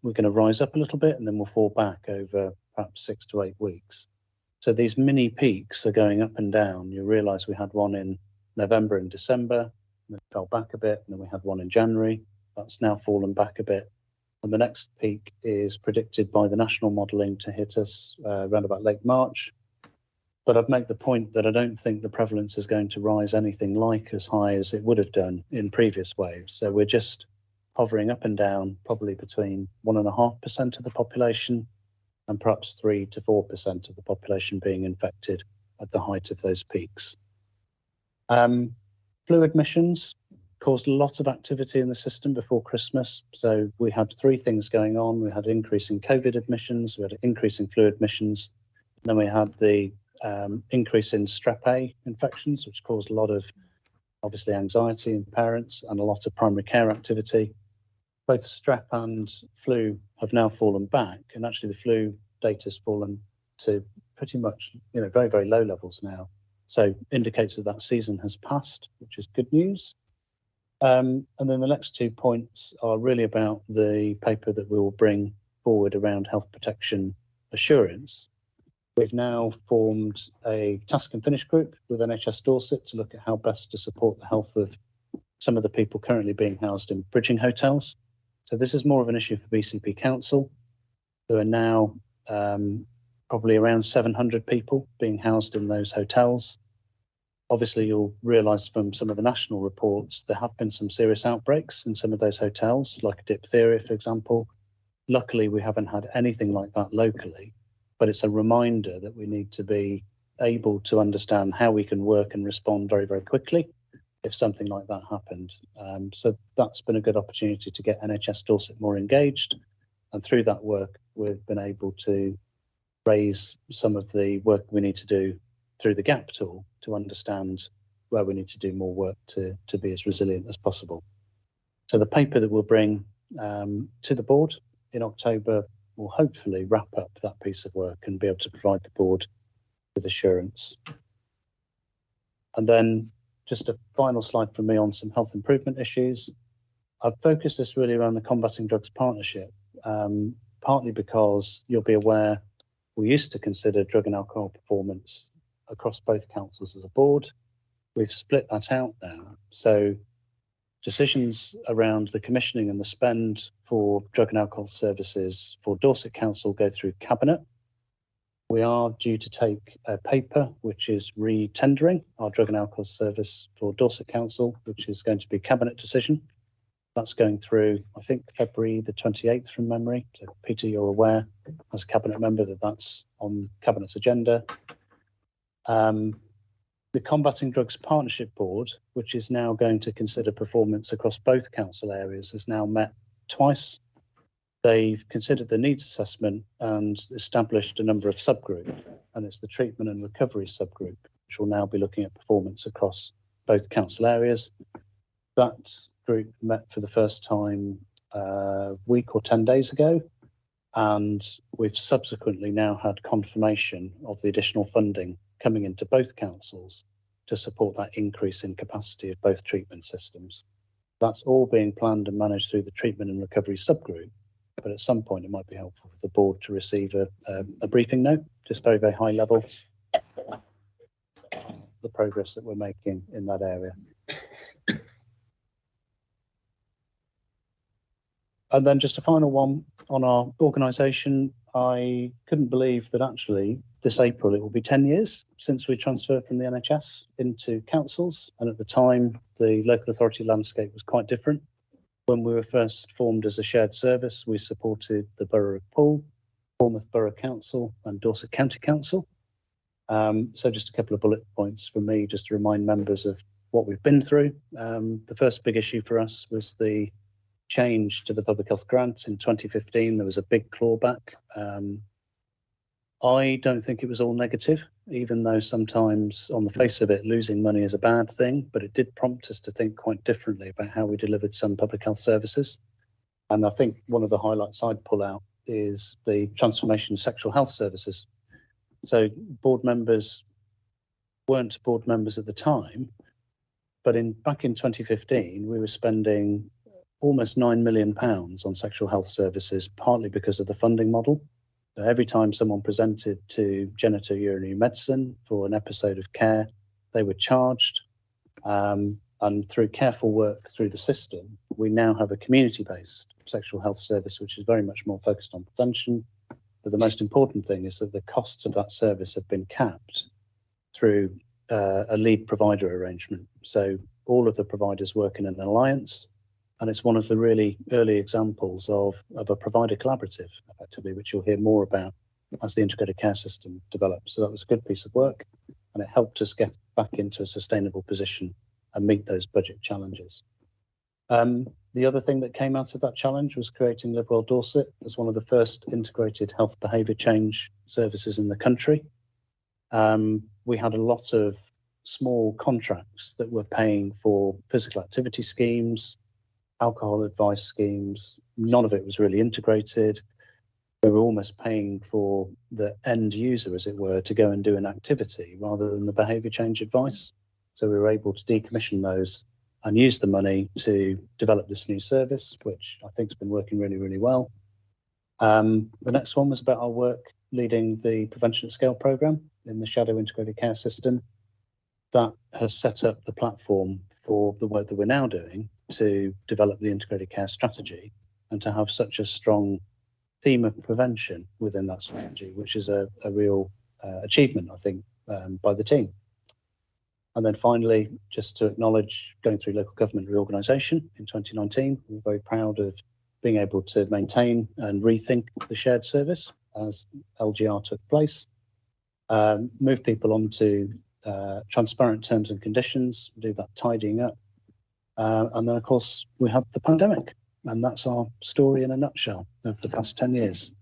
Speaker 12: we're going to rise up a little bit and then we'll fall back over perhaps 6 to 8 weeks. So these mini peaks are going up and down. You realise we had one in November and December, and then fell back a bit, and then we had one in January. That's now fallen back a bit. And the next peak is predicted by the national modelling to hit us around about late March. But I'd make the point that I don't think the prevalence is going to rise anything like as high as it would have done in previous waves. So we're just hovering up and down, probably between 1.5% of the population and perhaps 3 to 4% of the population being infected at the height of those peaks. Flu admissions caused a lot of activity in the system before Christmas. So we had 3 things going on. We had an increase in COVID admissions, we had an increase in flu admissions, and then we had the increase in strep A infections, which caused a lot of, obviously, anxiety in parents and a lot of primary care activity. Both strep and flu have now fallen back, and actually the flu data has fallen to pretty much, very, very low levels now. So indicates that season has passed, which is good news. And then the next 2 points are really about the paper that we will bring forward around health protection assurance. We've now formed a task and finish group with NHS Dorset to look at how best to support the health of some of the people currently being housed in bridging hotels. So this is more of an issue for BCP Council. There are now probably around 700 people being housed in those hotels. Obviously, you'll realise from some of the national reports, there have been some serious outbreaks in some of those hotels, like diphtheria, for example. Luckily, we haven't had anything like that locally, but it's a reminder that we need to be able to understand how we can work and respond very, very quickly if something like that happened. So that's been a good opportunity to get NHS Dorset more engaged. And through that work, we've been able to raise some of the work we need to do through the GAP tool to understand where we need to do more work to be as resilient as possible. So the paper that we'll bring to the board in October will hopefully wrap up that piece of work and be able to provide the board with assurance. And then just a final slide from me on some health improvement issues. I've focused this really around the Combating Drugs Partnership, partly because you'll be aware we used to consider drug and alcohol performance across both councils as a board. We've split that out now. So decisions around the commissioning and the spend for drug and alcohol services for Dorset Council go through Cabinet. We are due to take a paper which is re-tendering our drug and alcohol service for Dorset Council, which is going to be Cabinet decision. That's going through, I think, February the 28th from memory. So Peter, you're aware as a Cabinet member that that's on Cabinet's agenda. The Combating Drugs Partnership Board, which is now going to consider performance across both council areas, has now met twice. They've considered the needs assessment and established a number of subgroups, and it's the treatment and recovery subgroup, which will now be looking at performance across both council areas. That group met for the first time a week or 10 days ago, and we've subsequently now had confirmation of the additional funding coming into both councils to support that increase in capacity of both treatment systems. That's all being planned and managed through the treatment and recovery subgroup, but at some point it might be helpful for the board to receive a briefing note, just very, very high level, the progress that we're making in that area. And then just a final one on our organisation. I couldn't believe that actually this April it will be 10 years since we transferred from the NHS into councils. And at the time, the local authority landscape was quite different. When we were first formed as a shared service, we supported the Borough of Poole, Bournemouth Borough Council and Dorset County Council. So just a couple of bullet points for me, just to remind members of what we've been through. The first big issue for us was the change to the public health grant in 2015. There was a big clawback. I don't think it was all negative, even though sometimes on the face of it, losing money is a bad thing, but it did prompt us to think quite differently about how we delivered some public health services. And I think one of the highlights I'd pull out is the transformation of sexual health services. So board members weren't board members at the time, but back in 2015, we were spending almost £9 million on sexual health services, partly because of the funding model. So every time someone presented to genitourinary medicine for an episode of care, they were charged. And through careful work through the system, we now have a community-based sexual health service, which is very much more focused on prevention. But the most important thing is that the costs of that service have been capped through a lead provider arrangement. So all of the providers work in an alliance. And it's one of the really early examples of a provider collaborative, effectively, which you'll hear more about as the integrated care system develops. So that was a good piece of work, and it helped us get back into a sustainable position and meet those budget challenges. The other thing that came out of that challenge was creating Live Well Dorset as one of the first integrated health behaviour change services in the country. We had a lot of small contracts that were paying for physical activity schemes, alcohol advice schemes. None of it was really integrated. We were almost paying for the end user, as it were, to go and do an activity rather than the behaviour change advice. So we were able to decommission those and use the money to develop this new service, which I think has been working really, really well. The next one was about our work leading the Prevention at Scale programme in the Shadow Integrated Care System. That has set up the platform for the work that we're now doing to develop the integrated care strategy and to have such a strong theme of prevention within that strategy, which is a real achievement, I think, by the team. And then finally, just to acknowledge going through local government reorganisation in 2019, we're very proud of being able to maintain and rethink the shared service as LGR took place, move people onto transparent terms and conditions, do that tidying up. And then, of course, we had the pandemic, and that's our story in a nutshell of the past 10 years.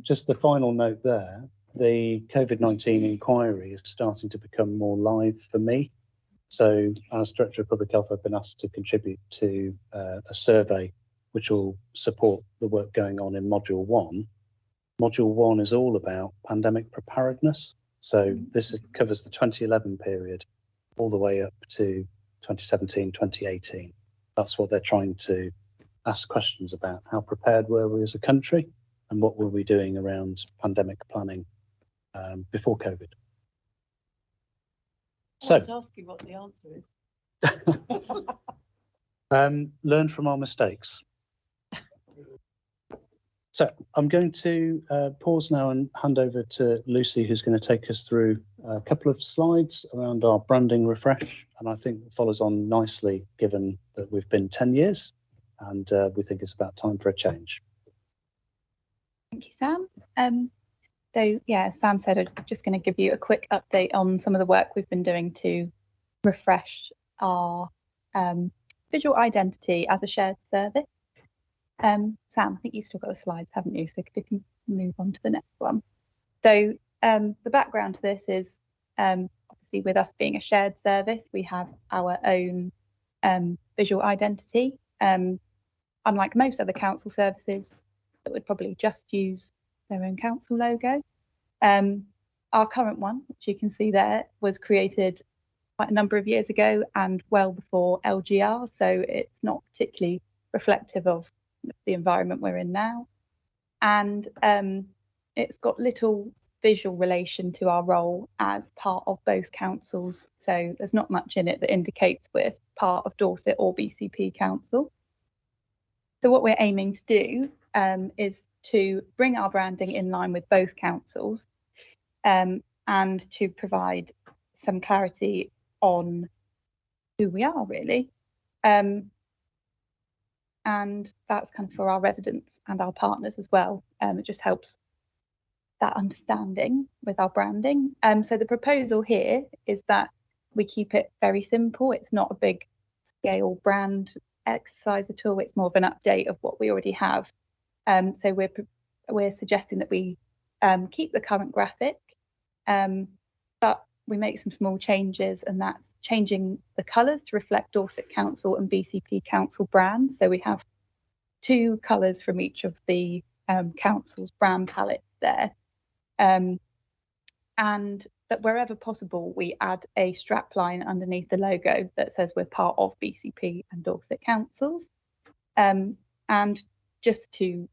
Speaker 12: Just the final note there, the COVID-19 inquiry is starting to become more live for me. So as Director of Public Health, I've been asked to contribute to a survey which will support the work going on in Module 1. Module 1 is all about pandemic preparedness. So this covers the 2011 period all the way up to 2017, 2018. That's what they're trying to ask questions about. How prepared were we as a country, and what were we doing around pandemic planning before COVID.
Speaker 5: I
Speaker 12: So,
Speaker 5: won't ask you what the answer is.
Speaker 12: learn from our mistakes. So I'm going to pause now and hand over to Lucy, who's going to take us through a couple of slides around our branding refresh. And I think it follows on nicely, given that we've been 10 years and we think it's about time for a change.
Speaker 8: Thank you, Sam. So yeah, as Sam said, I'm just going to give you a quick update on some of the work we've been doing to refresh our visual identity as a shared service. Sam, I think you've still got the slides, haven't you? So if you move on to the next one. So the background to this is obviously with us being a shared service, we have our own visual identity. Unlike most other council services that would probably just use their own council logo. Our current one, which you can see there, was created quite a number of years ago and well before LGR, so it's not particularly reflective of the environment we're in now. And it's got little visual relation to our role as part of both councils, so there's not much in it that indicates we're part of Dorset or BCP Council. So what we're aiming to do is to bring our branding in line with both councils and to provide some clarity on who we are really. And that's kind of for our residents and our partners as well. It just helps that understanding with our branding. So the proposal here is that we keep it very simple. It's not a big scale brand exercise at all. It's more of an update of what we already have. So we're suggesting that we keep the current graphic, but we make some small changes, and that's changing the colours to reflect Dorset Council and BCP Council brands. So we have two colours from each of the council's brand palettes there. And that wherever possible, we add a strap line underneath the logo that says we're part of BCP and Dorset Councils. And just to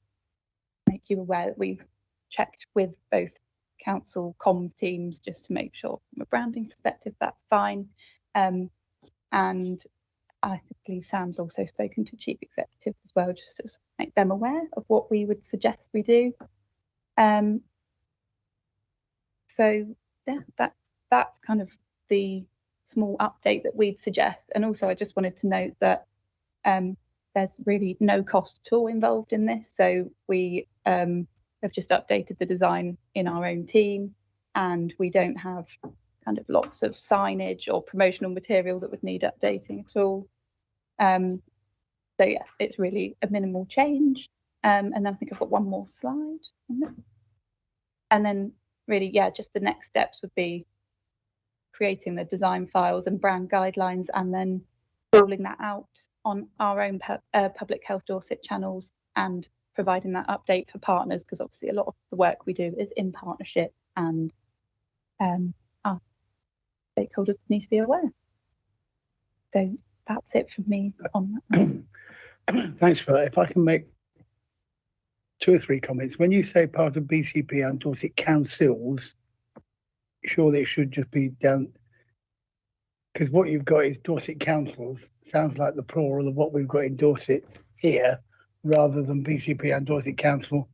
Speaker 8: make you aware that we've checked with both council comms teams just to make sure from a branding perspective that's fine. And I believe Sam's also spoken to chief executives as well, just to make them aware of what we would suggest we do. So yeah, that's kind of the small update that we'd suggest. And also I just wanted to note that there's really no cost at all involved in this. So we have just updated the design in our own team, and we don't have kind of lots of signage or promotional material that would need updating at all. So yeah, it's really a minimal change. And then I think I've got one more slide. And then really, yeah, just the next steps would be creating the design files and brand guidelines, and then rolling that out on our own Public Health Dorset channels and providing that update for partners, because obviously a lot of the work we do is in partnership, and our stakeholders need to be aware. So that's it from me on that.
Speaker 1: Thanks for that. If I can make 2 or 3 comments. When you say part of BCP and Dorset Councils, surely it should just be down, because what you've got is Dorset Councils. Sounds like the plural of what we've got in Dorset here, rather than BCP and Dorset Council.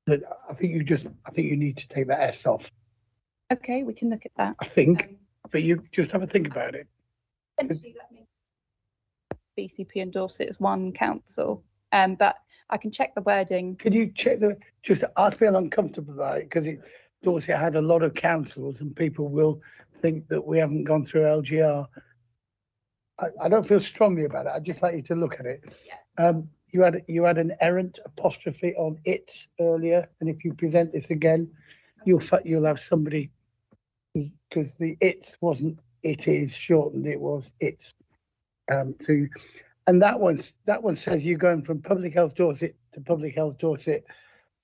Speaker 1: But I think you need to take that S off.
Speaker 8: Okay, we can look at that.
Speaker 1: I think, but you just have a think about it.
Speaker 8: BCP and Dorset is one council, but I can check the wording.
Speaker 1: Can you check I feel uncomfortable about it, because Dorset had a lot of councils and people will think that we haven't gone through LGR. I don't feel strongly about it. I'd just like you to look at it.
Speaker 8: Yeah.
Speaker 1: You had an errant apostrophe on it earlier, and if you present this again, you'll have somebody, because the it wasn't it is shortened, it was it's. And that one says you're going from Public Health Dorset to Public Health Dorset,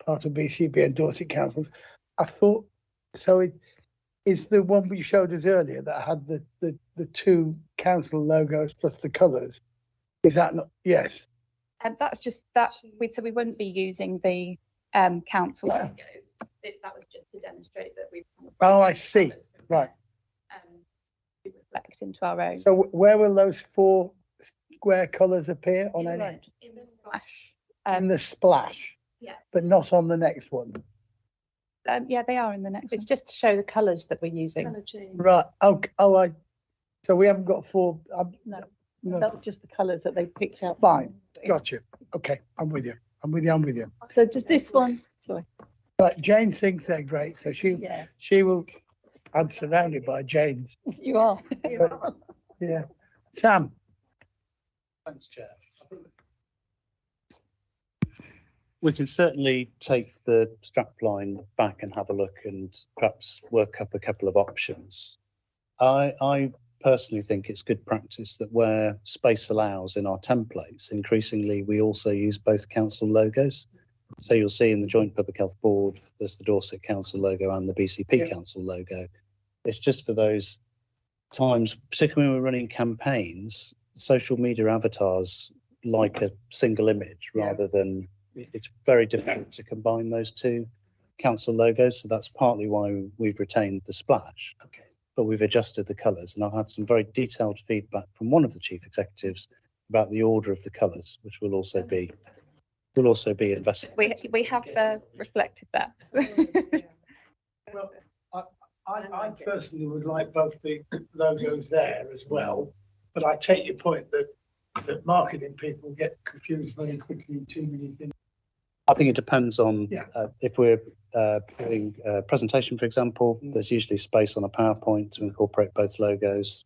Speaker 1: part of BCP and Dorset Councils. I thought, so it is the one we showed us earlier that had the 2 council logos plus the colours. Is that not? Yes.
Speaker 8: And that's just that. So we wouldn't be using the council logos. that was just to demonstrate that we've.
Speaker 1: Oh, I see. Right.
Speaker 8: Reflect into our own.
Speaker 1: So where will those 4 square colours appear on any?
Speaker 8: Right. In the splash.
Speaker 1: In the splash,
Speaker 8: Yeah.
Speaker 1: but not on the next one.
Speaker 8: Yeah, they are in the next
Speaker 11: It's
Speaker 8: one.
Speaker 11: just to show the colours that we're using.
Speaker 6: Colour change.
Speaker 1: Right. Oh, so we haven't got 4.
Speaker 11: No.
Speaker 1: No.
Speaker 11: That was just the colours that they picked out.
Speaker 1: Fine. Got you. Okay. I'm with you.
Speaker 5: So does this one, sorry,
Speaker 1: Right. Jane thinks they're great, so
Speaker 5: yeah,
Speaker 1: she will. I'm surrounded by Janes.
Speaker 5: you are.
Speaker 1: Yeah. Sam.
Speaker 12: Thanks, Chair. We can certainly take the strapline back and have a look and perhaps work up a couple of options. I personally think it's good practice that where space allows in our templates, increasingly we also use both council logos. So you'll see in the Joint Public Health Board, there's the Dorset Council logo and the BCP Council logo. It's just for those times, particularly when we're running campaigns, social media avatars like a single image rather than, it's very difficult to combine those 2 council logos. So that's partly why we've retained the splash.
Speaker 1: Okay.
Speaker 12: But we've adjusted the colours, and I've had some very detailed feedback from one of the chief executives about the order of the colours, which will also be investigated.
Speaker 8: We have reflected that.
Speaker 1: Well, I personally would like both the logos there as well, but I take your point that marketing people get confused very quickly in too many things.
Speaker 12: I think it depends on
Speaker 1: Yeah.
Speaker 12: if we're doing a presentation, for example, there's usually space on a PowerPoint to incorporate both logos.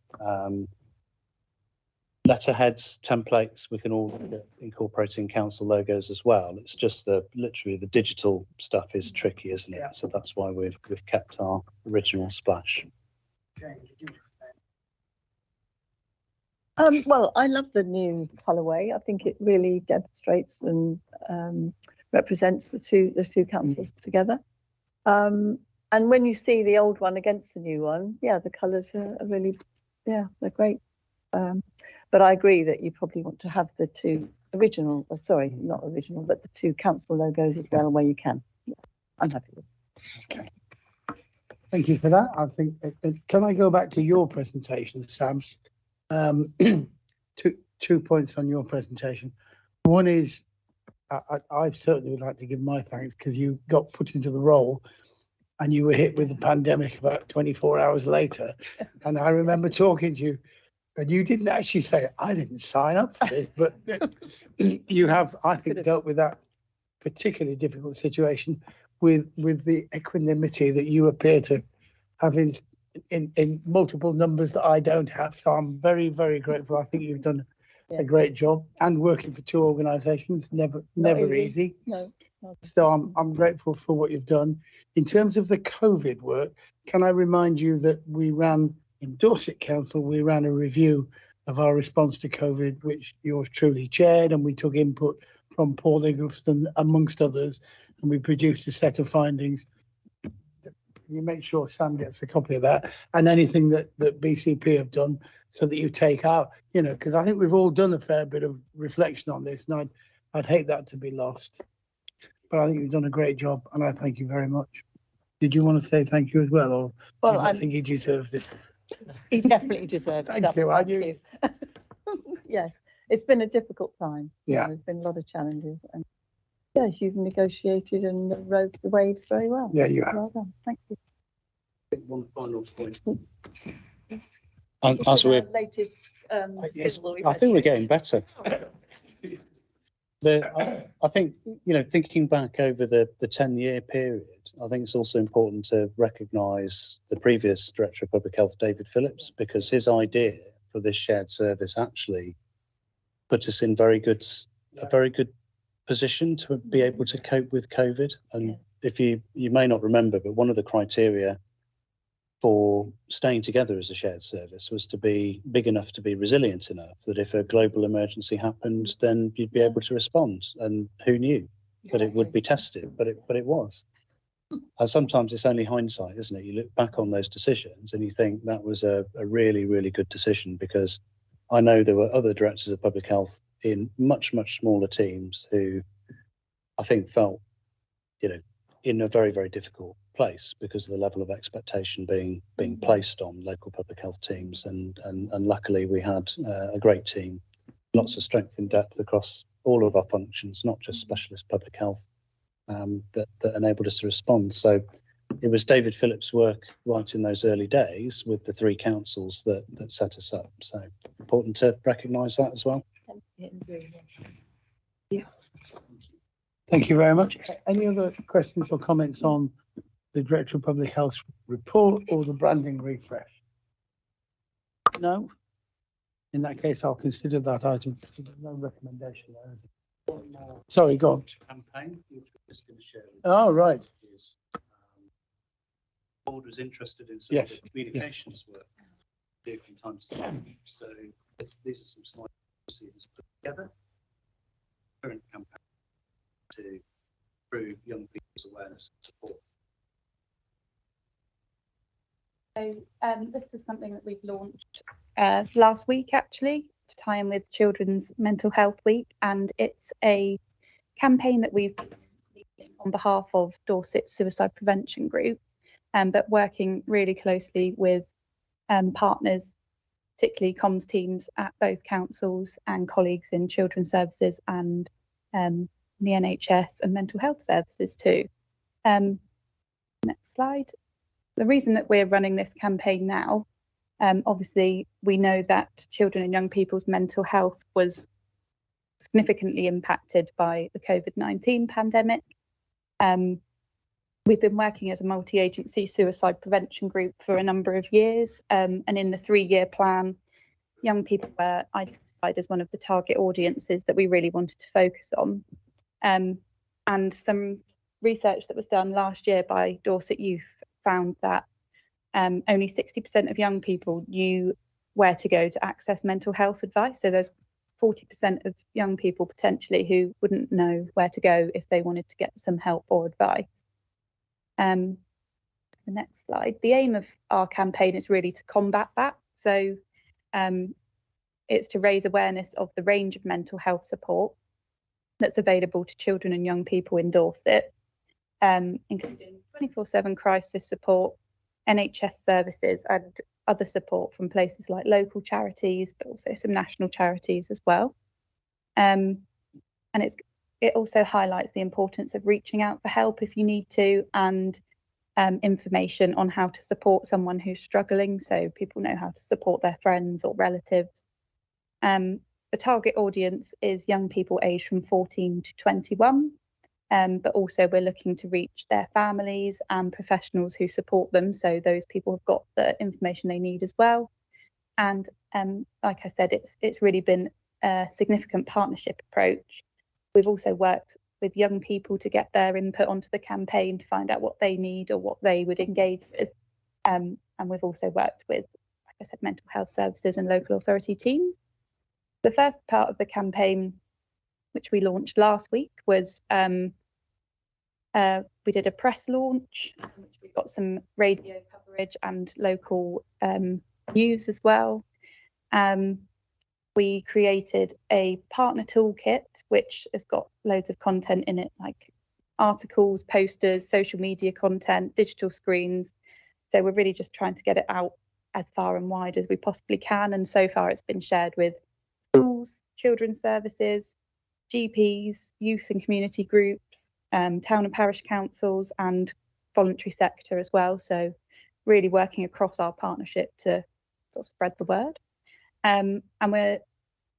Speaker 12: Letterheads, templates, we can all look at incorporating council logos as well. It's just literally the digital stuff is tricky, isn't it?
Speaker 1: Yeah.
Speaker 12: So that's why we've kept our original splash.
Speaker 5: Well, I love the new colourway. I think it really demonstrates and represents the two councils together. And when you see the old one against the new one, yeah, the colours are really, yeah, they're great. But I agree that you probably want to have the 2 original, sorry, not original, but the 2 council logos as well where you can. Yeah, I'm happy with it.
Speaker 1: Okay. Thank you for that. I think, can I go back to your presentation, Sam? 2 points on your presentation. One is, I certainly would like to give my thanks because you got put into the role and you were hit with the pandemic about 24 hours later. And I remember talking to you and you didn't actually say, I didn't sign up for this, but you have, I think, dealt with that particularly difficult situation with the equanimity that you appear to have in multiple numbers that I don't have. So I'm very, very grateful. I think you've done a great job, and working for 2 organisations, never easy.
Speaker 5: No.
Speaker 1: So I'm grateful for what you've done. In terms of the COVID work, can I remind you that we ran in Dorset Council, we ran a review of our response to COVID, which yours truly chaired, and we took input from Paul Eggleston, amongst others, and we produced a set of findings. You make sure Sam gets a copy of that, and anything that BCP have done, so that you take out, because I think we've all done a fair bit of reflection on this, and I'd hate that to be lost. But I think you've done a great job, and I thank you very much. Did you want to say thank you as well, or
Speaker 5: Well,
Speaker 1: I think he deserved it?
Speaker 5: He definitely deserves it.
Speaker 1: Thank you. I knew.
Speaker 5: Yes, it's been a difficult time.
Speaker 1: Yeah.
Speaker 5: There's been a lot of challenges, and yes, you've negotiated and rode the waves very well.
Speaker 1: Yeah, you have.
Speaker 5: Well done. Thank you.
Speaker 12: One final point.
Speaker 5: This
Speaker 12: As
Speaker 5: is
Speaker 12: we're,
Speaker 5: our latest
Speaker 1: Yes,
Speaker 5: skill that we've
Speaker 12: I
Speaker 5: had.
Speaker 12: think we're getting better. I think, thinking back over the 10-year period, I think it's also important to recognise the previous Director of Public Health, David Phillips, because his idea for this shared service actually put us in a very good position to be able to cope with COVID. And if you may not remember, but one of the criteria for staying together as a shared service was to be big enough to be resilient enough that if a global emergency happened, then you'd be able to respond. And who knew that it would be tested, but it was. And sometimes it's only hindsight, isn't it? You look back on those decisions and you think that was a really, really good decision, because I know there were other directors of public health in much, much smaller teams who I think felt, in a very, very difficult place because of the level of expectation being placed on local public health teams. And luckily we had a great team, lots of strength in depth across all of our functions, not just specialist public health, that enabled us to respond. So it was David Phillips' work right in those early days with the 3 councils that set us up. So important to recognise that as well.
Speaker 6: Yeah.
Speaker 1: Thank you very much. Any other questions or comments on the Director of Public Health report or the branding refresh? No? In that case, I'll consider that item. No recommendation there, is it? Sorry, go on.
Speaker 12: Campaign, which we're just going to share with
Speaker 1: Oh, right.
Speaker 12: is, board was interested in some
Speaker 1: Yes,
Speaker 12: of the communications work do from time to time. So these are some slides we've put together. Current campaign to improve young people's awareness and support.
Speaker 8: So this is something that we've launched last week, actually, to tie in with Children's Mental Health Week, and it's a campaign that we've been leading on behalf of Dorset Suicide Prevention Group, but working really closely with partners, particularly comms teams at both councils and colleagues in children's services and the NHS and mental health services too. Next slide. The reason that we're running this campaign now, obviously we know that children and young people's mental health was significantly impacted by the COVID-19 pandemic. We've been working as a multi-agency suicide prevention group for a number of years, and in the 3-year plan, young people were identified as one of the target audiences that we really wanted to focus on. And some research that was done last year by Dorset Youth found that only 60% of young people knew where to go to access mental health advice. So there's 40% of young people potentially who wouldn't know where to go if they wanted to get some help or advice. The next slide. The aim of our campaign is really to combat that. So it's to raise awareness of the range of mental health support that's available to children and young people in Dorset, including 24/7 crisis support, NHS services and other support from places like local charities, but also some national charities as well. And it also highlights the importance of reaching out for help if you need to, and information on how to support someone who's struggling, so people know how to support their friends or relatives. The target audience is young people aged from 14 to 21, but also we're looking to reach their families and professionals who support them, so those people have got the information they need as well. And like I said, it's really been a significant partnership approach. We've also worked with young people to get their input onto the campaign to find out what they need or what they would engage with. And we've also worked with, like I said, mental health services and local authority teams. The first part of the campaign, which we launched last week, was we did a press launch, which we got some radio coverage and local news as well. We created a partner toolkit, which has got loads of content in it, like articles, posters, social media content, digital screens. So we're really just trying to get it out as far and wide as we possibly can. And so far it's been shared with schools, children's services, GPs, youth and community groups, town and parish councils and voluntary sector as well. So really working across our partnership to sort of spread the word. And we're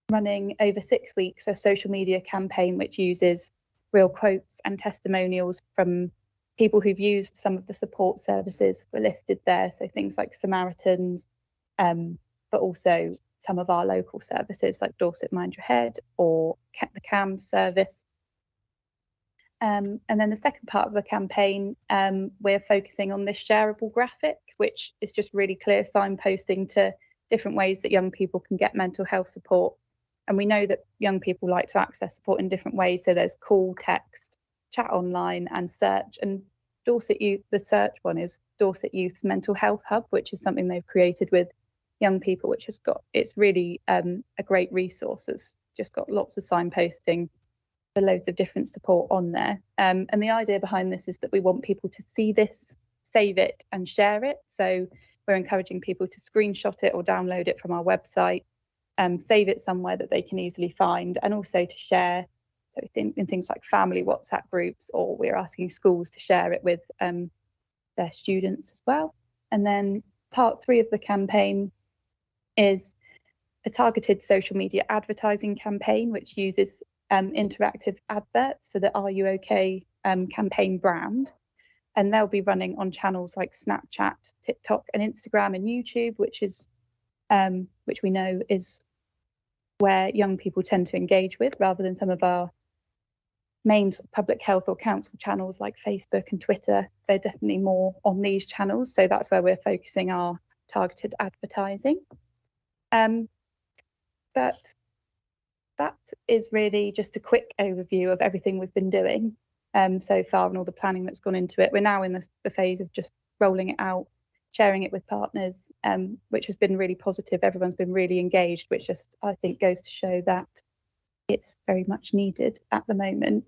Speaker 8: running over 6 weeks a social media campaign which uses real quotes and testimonials from people who've used some of the support services were listed there. So things like Samaritans, but also some of our local services like Dorset Mind Your Head or the CAMS service. And then the second part of the campaign, we're focusing on this shareable graphic, which is just really clear signposting to different ways that young people can get mental health support. And we know that young people like to access support in different ways. So there's call, text, chat online and search. And Dorset Youth, the search one is Dorset Youth's Mental Health Hub, which is something they've created with young people, which has got, it's really a great resource. It's just got lots of signposting for loads of different support on there. And the idea behind this is that we want people to see this, save it and share it. So we're encouraging people to screenshot it or download it from our website, save it somewhere that they can easily find, and also to share in things like family WhatsApp groups, or we're asking schools to share it with their students as well. And then part 3 of the campaign is a targeted social media advertising campaign, which uses interactive adverts for the Are You OK campaign brand. And they'll be running on channels like Snapchat, TikTok and Instagram and YouTube, which we know is where young people tend to engage with, rather than some of our main public health or council channels like Facebook and Twitter. They're definitely more on these channels. So that's where we're focusing our targeted advertising. But that is really just a quick overview of everything we've been doing so far and all the planning that's gone into it. We're now in the phase of just rolling it out, sharing it with partners, which has been really positive. Everyone's been really engaged, which just, I think, goes to show that it's very much needed at the moment.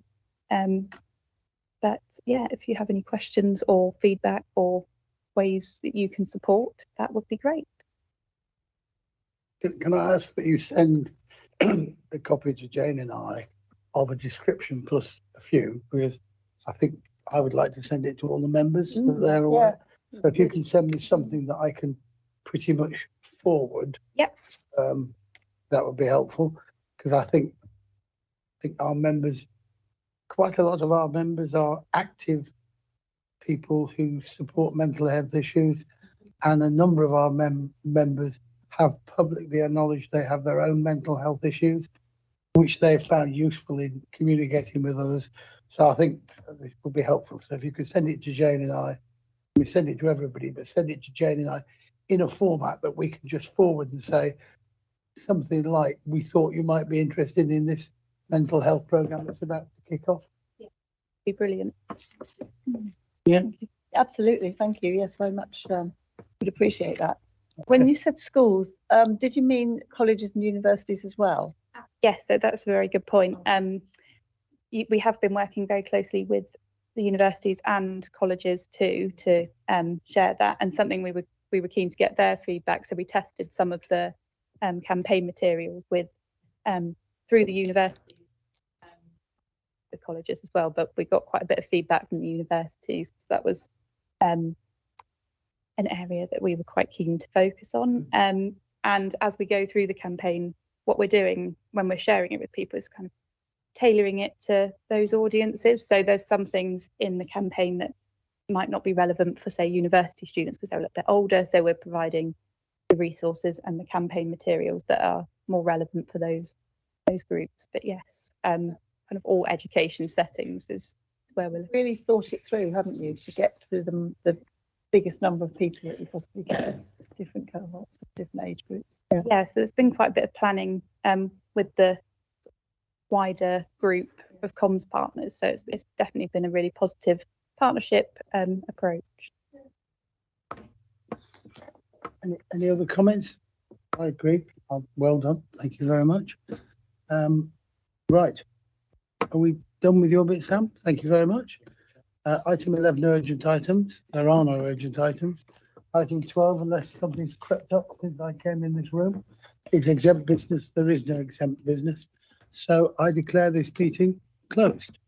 Speaker 8: But yeah, if you have any questions or feedback or ways that you can support, that would be great.
Speaker 1: Can I ask that you send a copy to Jane and I of a description plus a few, because I think I would like to send it to all the members so that they're aware. So if you can send me something that I can pretty much forward,
Speaker 8: yep,
Speaker 1: that would be helpful, because I think our members, quite a lot of our members are active people who support mental health issues, and a number of our members have publicly acknowledged they have their own mental health issues, which they've found useful in communicating with others. So I think this would be helpful. So if you could send it to Jane and I, we send it to everybody, but send it to Jane and I in a format that we can just forward and say something like, we thought you might be interested in this mental health program that's about to kick off.
Speaker 8: Yeah, be brilliant.
Speaker 1: Yeah,
Speaker 5: Absolutely, thank you. Yes, very much. Would appreciate that. When you said schools, did you mean colleges and universities as well?
Speaker 8: Yes, that's a very good point. We have been working very closely with the universities and colleges too to share that, and something we were keen to get their feedback. So we tested some of the campaign materials with through the universities, the colleges as well, but we got quite a bit of feedback from the universities. So that was an area that we were quite keen to focus on. And as we go through the campaign, what we're doing when we're sharing it with people is kind of tailoring it to those audiences. So there's some things in the campaign that might not be relevant for, say, university students because they're a little bit older. So we're providing the resources and the campaign materials that are more relevant for those groups. But yes, kind of all education settings is where we're
Speaker 5: really thought it through, haven't you, to get to the biggest number of people that you possibly get, different cohorts, different age groups.
Speaker 8: Yeah, so there's been quite a bit of planning with the wider group of comms partners. So it's definitely been a really positive partnership approach.
Speaker 1: Any other comments? I agree. Well done. Thank you very much. Right. Are we done with your bit, Sam? Thank you very much. Item 11, urgent items. There are no urgent items. Item 12, unless something's crept up since I came in this room, is exempt business. There is no exempt business. So I declare this meeting closed.